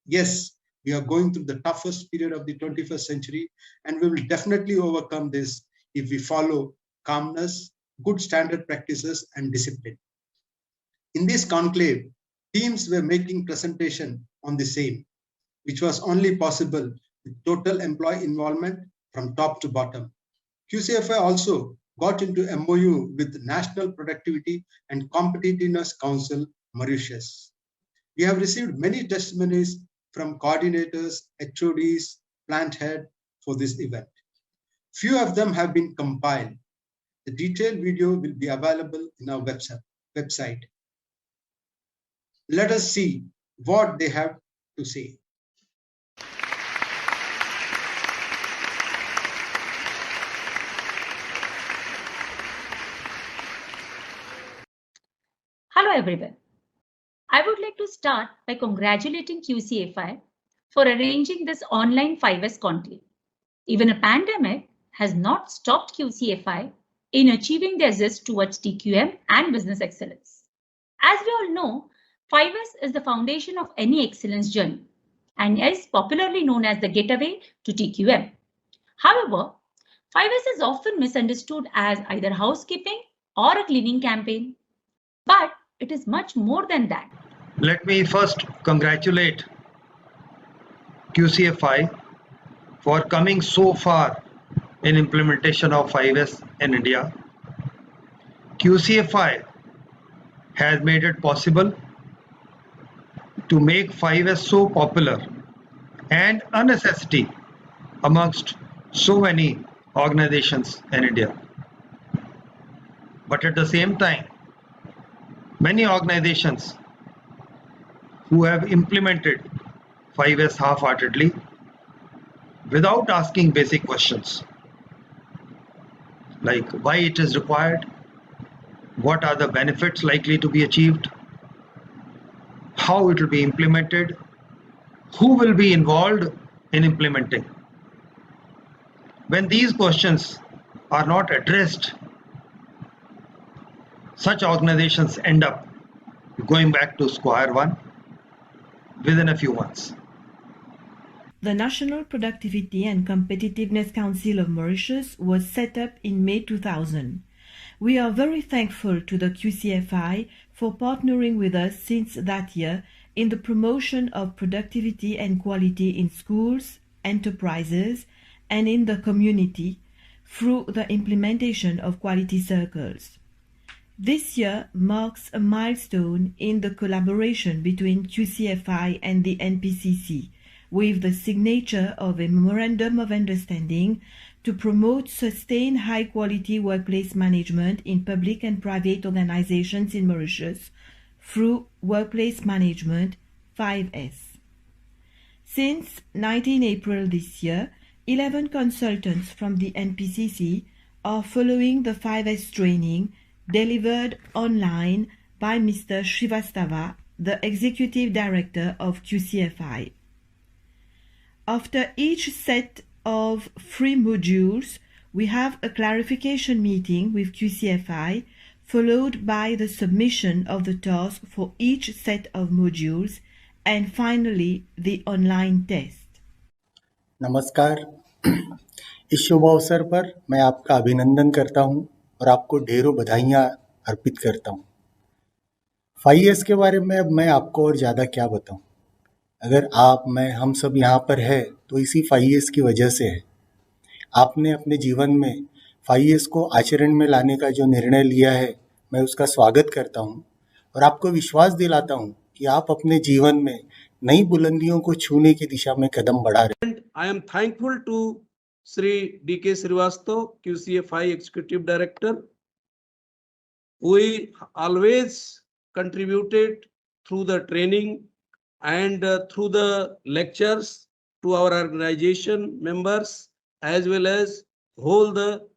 Yes, we are going through the toughest period of the 21st century, and we will definitely overcome this if we follow calmness, good standard practices, and discipline. In this conclave, teams were making presentation on the same, which was only possible with total employee involvement from top to bottom. QCFI also got into MOU with National Productivity and Competitiveness Council, Mauritius. We have received many testimonies from coordinators, HODs, plant head for this event. Few of them have been compiled. The detailed video will be available in our website. Let us see what they have to say. Hello everyone. I would like to start by congratulating QCFI for arranging this online 5S conclave. Even a pandemic has not stopped QCFI in achieving their zest towards TQM and business excellence. As we all know, 5S is the foundation of any excellence journey and is popularly known as the gateway to TQM. However, 5S is often misunderstood as either housekeeping or a cleaning campaign, but it is much more than that. Let me first congratulate QCFI for coming so far in implementation of 5S in India. QCFI has made it possible to make 5S so popular and a necessity amongst so many organizations in India. But at the same time, many organizations who have implemented 5S half-heartedly without asking basic questions like why it is required, what are the benefits likely to be achieved, how it will be implemented, who will be involved in implementing. When these questions are not addressed, such organizations end up going back to square one within a few months. The National Productivity and Competitiveness Council of Mauritius was set up in May 2000. We are very thankful to the QCFI for partnering with us since that year in the promotion of productivity and quality in schools, enterprises, and in the community through the implementation of quality circles. This year marks a milestone in the collaboration between QCFI and the NPCC, with the signature of a Memorandum of Understanding to promote sustained high-quality workplace management in public and private organizations in Mauritius through Workplace Management 5S. Since 19 April this year, 11 consultants from the NPCC are following the 5S training delivered online by Mr. Srivastava, the Executive Director of QCFI. After each set of 3 modules, we have a clarification meeting with QCFI, followed by the submission of the task for each set of modules, and finally the online test. नमस्कार. इस शुभ अवसर पर मैं आपका अभिनंदन करता हूं और आपको ढेरों बधाइयां अर्पित करता हूं. 5S के बारे में अब मैं आपको और ज़्यादा क्या बताऊं. अगर आप, मैं, हम सब यहाँ पर है तो इसी 5S की वजह से है। आपने अपने जीवन में 5S को आचरण में लाने का जो निर्णय लिया है, मैं उसका स्वागत करता हूँ और आपको विश्वास दिलाता हूँ कि आप अपने जीवन में नई बुलंदियों को छूने की दिशा में कदम बढ़ा रहे हैं। I am thankful to Sri D.K. Srivastav, QCFI Executive Director, who always contributed through the training and through the lectures to our organization members, as well as whole the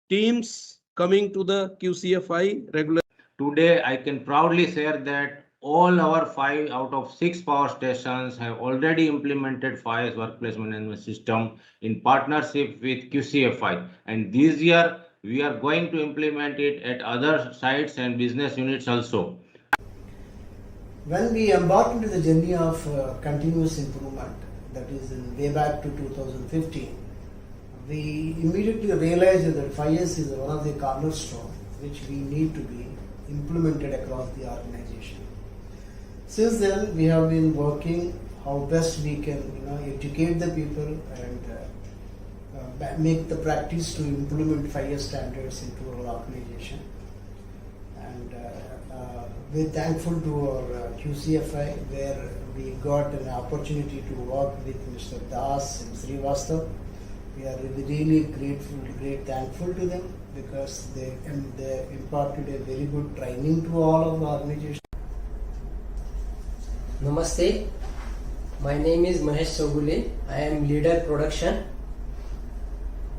teams coming to the QCFI regular. Today, I can proudly share that all our 5 out of 6 power stations have already implemented 5S workplace management system in partnership with QCFI. And this year, we are going to implement it at other sites and business units also. When we embarked into the journey of continuous improvement, that is way back to 2015, we immediately realized that 5S is one of the cornerstones which we need to be implemented across the organization. Since then, we have been working how best we can, educate the people and make the practice to implement 5S standards into our organization. And we're thankful to our QCFI, where we got an opportunity to work with Mr. Das and Srivastav. We are really thankful to them because they imparted a very good training to all of the organization. Namaste, my name is Mahesh Sogule. I am leader production.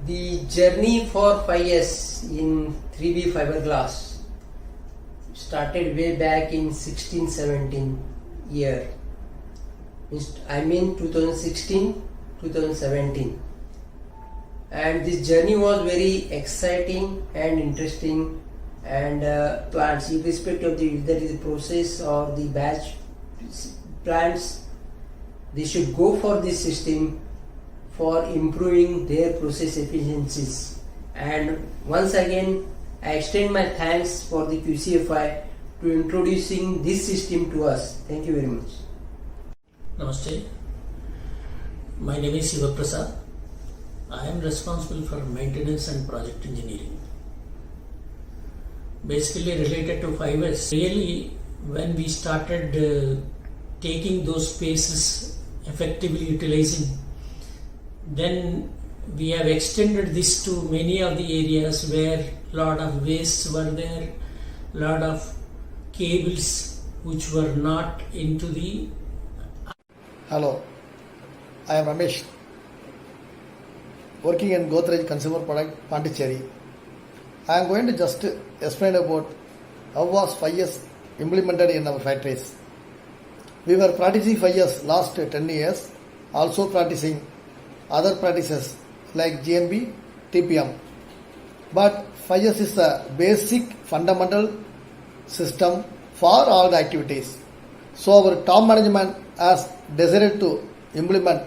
The journey for 5S in 3B fiberglass started way back in 16-17 year. I mean 2016-2017. And this journey was very exciting and interesting, and plants, irrespective of whether it is a process or the batch plants, they should go for this system for improving their process efficiencies. And once again, I extend my thanks for the QCFI to introducing this system to us. Thank you very much. Namaste. My name is Siva Prasad. I am responsible for maintenance and project engineering. Basically related to 5S. Really, when we started taking those spaces, effectively utilizing, then we have extended this to many of the areas where a lot of wastes were there, a lot of cables which were not into the... Hello, I am Ramesh, working in Godrej Consumer Product, Pondicherry. I am going to just explain about how was 5S implemented in our factories. We were practicing 5S last 10 years, also practicing other practices like GNB, TPM. But 5S is the basic fundamental system for all the activities. So our top management has decided to implement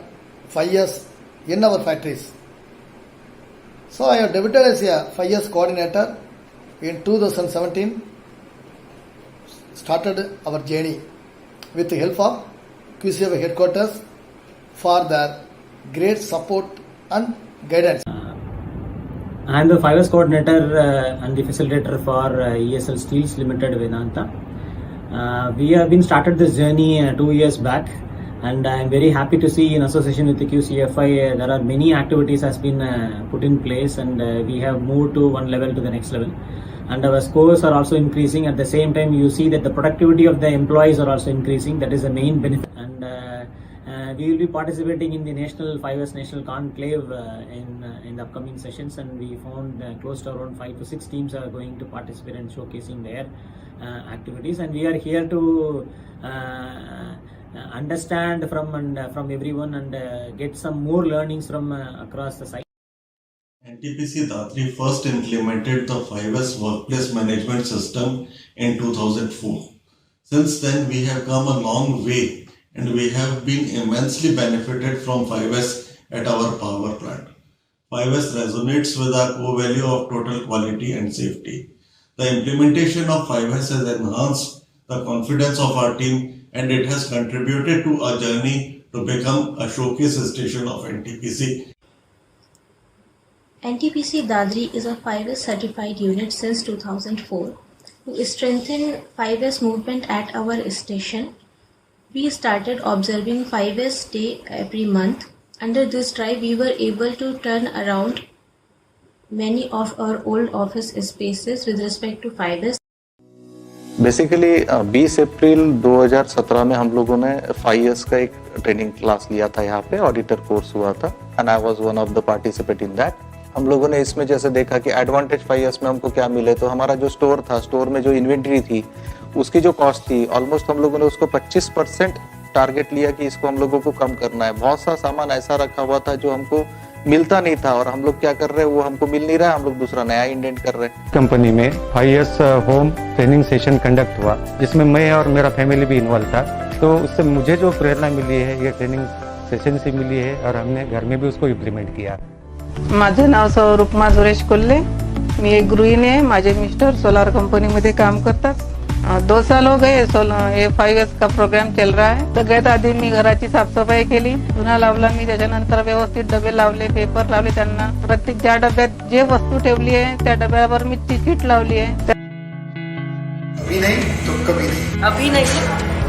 5S in our factories. So I have debuted as a 5S coordinator in 2017, started our journey with the help of QCFI headquarters for their great support and guidance. I am the 5S coordinator and the facilitator for ESL Steels Limited Vedanta. We have been started this journey 2 years back, and I am very happy to see in association with the QCFI there are many activities has been put in place, and we have moved to one level to the next level, and our scores are also increasing. At the same time, you see that the productivity of the employees are also increasing. That is the main benefit, and we will be participating in the National 5S National Conclave in the upcoming sessions, and we found close to around 5 to 6 teams are going to participate and showcasing their activities, and we are here to understand from everyone and get some more learnings from across the site. NTPC Dadri first implemented the 5S workplace management system in 2004. Since then, we have come a long way and we have been immensely benefited from 5S at our power plant. 5S resonates with our core value of total quality and safety. The implementation of 5S has enhanced the confidence of our team and it has contributed to our journey to become a showcase station of NTPC. NTPC Dadri is a 5S certified unit since 2004. To strengthen 5S movement at our station, we started observing 5S day every month. Under this drive, we were able to turn around many of our old office spaces with respect to 5S. Basically 20 अप्रैल 2017 में हम लोगों ने 5S का एक training class लिया था यहाँ पे, ऑडिटर कोर्स हुआ था and I was one of the participant in that. हम लोगों ने इसमें जैसे देखा कि एडवांटेज 5S में हमको क्या मिले, तो हमारा जो स्टोर था, स्टोर में जो इन्वेंट्री थी उसकी जो कॉस्ट थी ऑलमोस्ट हम लोगों ने उसको 25% टारगेट लिया कि इसको हम लोगों को कम करना है। बहुत सा सामान ऐसा रखा हुआ था जो हमको मिलता नहीं था और हम लोग क्या कर रहे हैं, वो हमको मिल नहीं रहा है, हम लोग दूसरा नया इंडेंट कर रहे हैं। कंपनी में 5S home training session conduct हुआ जिसमें मैं और मेरा फैमिली भी इन्वॉल्व था, तो उससे मुझे जो प्रेरणा मिली है ये ट्रेनिंग सेशन से मिली है और हमने घर में भी उसको इम्प्लीमेंट किया। माझं नाव सौ रुक्मा सुरेश कोल्हे, मी एक गृहिणी आहे। माझे मिस्टर सोलार कंपनीमध्ये काम करतात। 2 साल हो गए ये 5S का प्रोग्राम चल रहा है। सगळ्यात आधी मी घराची साफसफाई केली, चुना लावला मी, त्याच्यानंतर व्यवस्थित डबे लावले, पेपर लावले त्यांना। प्रत्येक ज्या डब्यात जे वस्तू ठेवली आहे त्या डब्यावर मी तिकीट लावली आहे। अभी नहीं तो कभी नहीं, अभी नहीं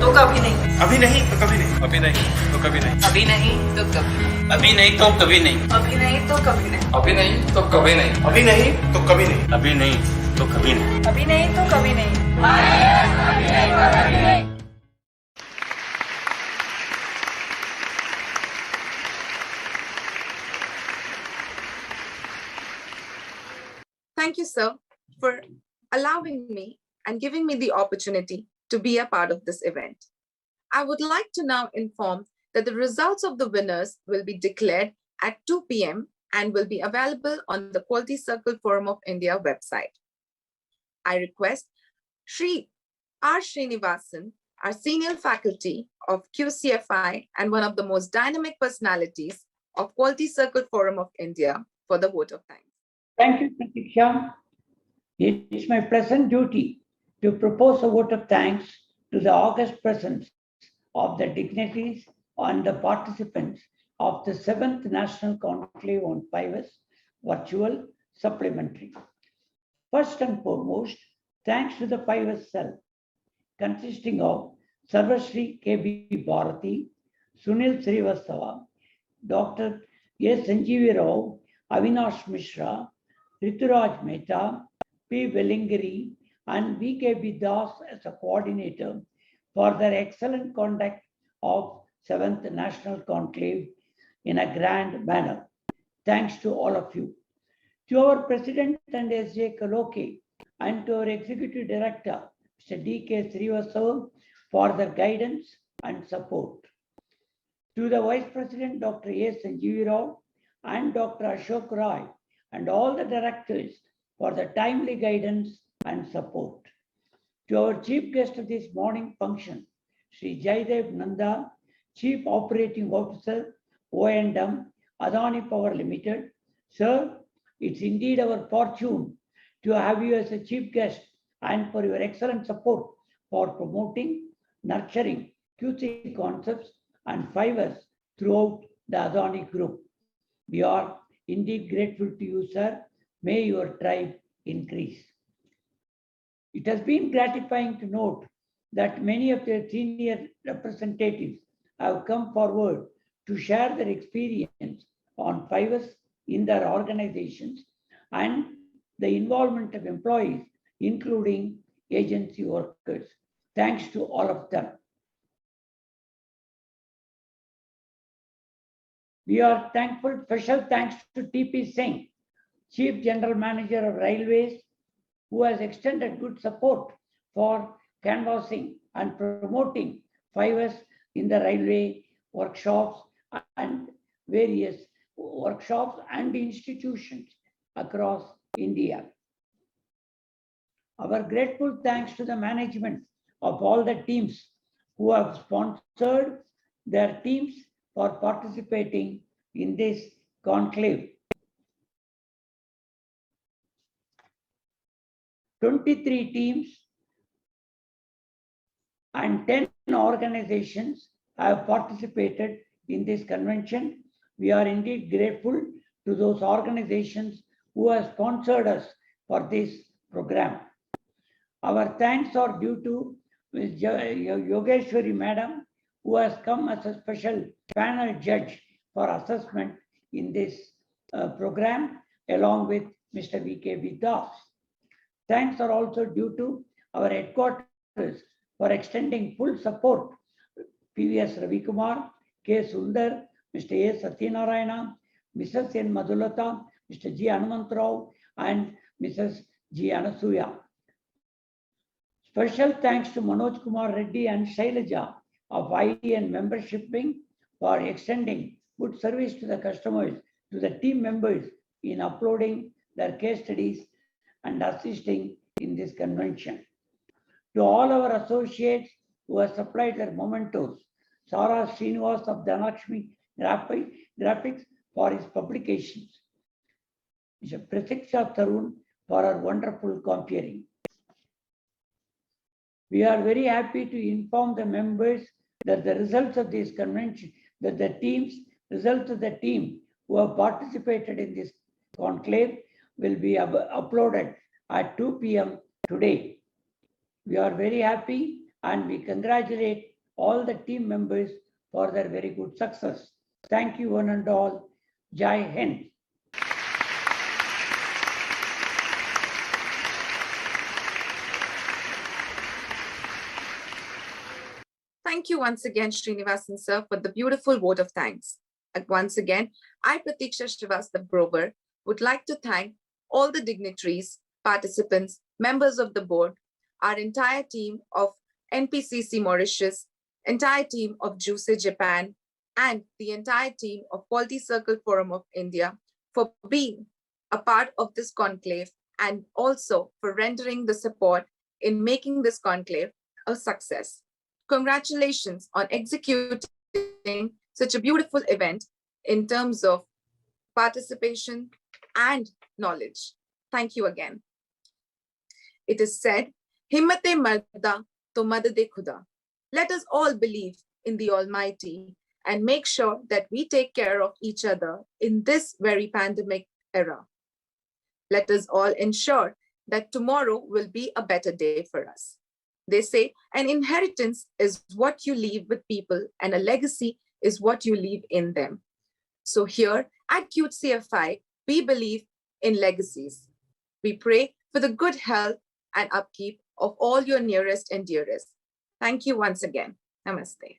तो कभी नहीं, अभी नहीं तो कभी नहीं, अभी नहीं तो कभी नहीं, अभी नहीं तो कभी, अभी नहीं तो कभी नहीं, अभी नहीं तो कभी नहीं, अभी नहीं तो कभी नहीं, अभी नहीं तो कभी नहीं, अभी नहीं तो कभी नहीं, अभी नहीं तो कभी नहीं। Thank you, sir, for allowing me and giving me the opportunity to be a part of this event. I would like to now inform that the results of the winners will be declared at 2 p.m. and will be available on the Quality Circle Forum of India website. I request Shri R. Srinivasan, our senior faculty of QCFI and one of the most dynamic personalities of Quality Circle Forum of India, for the vote of thanks. Thank you, Pratiksha. It's my pleasant duty to propose a vote of thanks to the august presence of the dignitaries and the participants of the 7th National Conclave on 5S Virtual Supplementary. First and foremost, thanks to the 5S cell, consisting of Sarvashri K.B. Bharati, Sunil Srivastava, Dr. A. Sanjeevi Rao, Avinash Mishra, Rituraj Mehta, P. Vellingari, and V.K.B. Das as a coordinator for their excellent conduct of 7th National Conclave in a grand manner. Thanks to all of you. To our President and S.J. Kaloke and to our Executive Director, Mr. D.K. Srivastava, for their guidance and support. To the Vice President, Dr. A. Sanjeevi Rao and Dr. Ashok Rai and all the directors for the timely guidance and support. To our chief guest of this morning function, Sri Jaidev Nanda, Chief Operating Officer, O&M, Adani Power Limited. Sir, it's indeed our fortune to have you as a chief guest and for your excellent support for promoting, nurturing QC concepts and 5S throughout the Adani Group. We are indeed grateful to you, sir. May your tribe increase. It has been gratifying to note that many of their senior representatives have come forward to share their experience on 5S in their organizations and the involvement of employees, including agency workers. Thanks to all of them. We are thankful, special thanks to T.P. Singh, Chief General Manager of Railways, who has extended good support for canvassing and promoting 5S in the railway workshops and various workshops and institutions across India. Our grateful thanks to the management of all the teams who have sponsored their teams for participating in this conclave. 23 teams and 10 organizations have participated in this convention. We are indeed grateful to those organizations who have sponsored us for this program. Our thanks are due to Ms. Yogeshwari Madam, who has come as a special panel judge for assessment in this program, along with Mr. V.K. Vidas. Thanks are also due to our headquarters for extending full support. P.V.S. Ravi Kumar, K. Sundar, Mr. A. Satyanarayana, Mrs. N. Madhulata, Mr. G. Hanumantrao, and Mrs. G. Anasuya. Special thanks to Manoj Kumar Reddy and Shailaja of ID and Membership Wing for extending good service to the customers, to the team members in uploading their case studies and assisting in this convention. To all our associates who have supplied their mementos, Sarah Srinivas of Dhanakshmi Graphics for his publications, Mr. Pratiksha Tarun for our wonderful comparing. We are very happy to inform the members that the results of this convention, results of the team who have participated in this conclave will be uploaded at 2 p.m. today. We are very happy and we congratulate all the team members for their very good success. Thank you one and all. Jai Hind. Thank you once again, Srinivasan sir, for the beautiful vote of thanks. And once again, I, Pratiksha Srivastava Grover, would like to thank all the dignitaries, participants, members of the board, our entire team of NPCC Mauritius, entire team of JUICE Japan, and the entire team of Quality Circle Forum of India for being a part of this conclave and also for rendering the support in making this conclave a success. Congratulations on executing such a beautiful event in terms of participation and knowledge. Thank you again. It is said, Himmate marda to madade khuda. Let us all believe in the Almighty and make sure that we take care of each other in this very pandemic era. Let us all ensure that tomorrow will be a better day for us. They say an inheritance is what you leave with people and a legacy is what you leave in them. So here at QCFI, we believe in legacies. We pray for the good health and upkeep of all your nearest and dearest. Thank you once again. Namaste.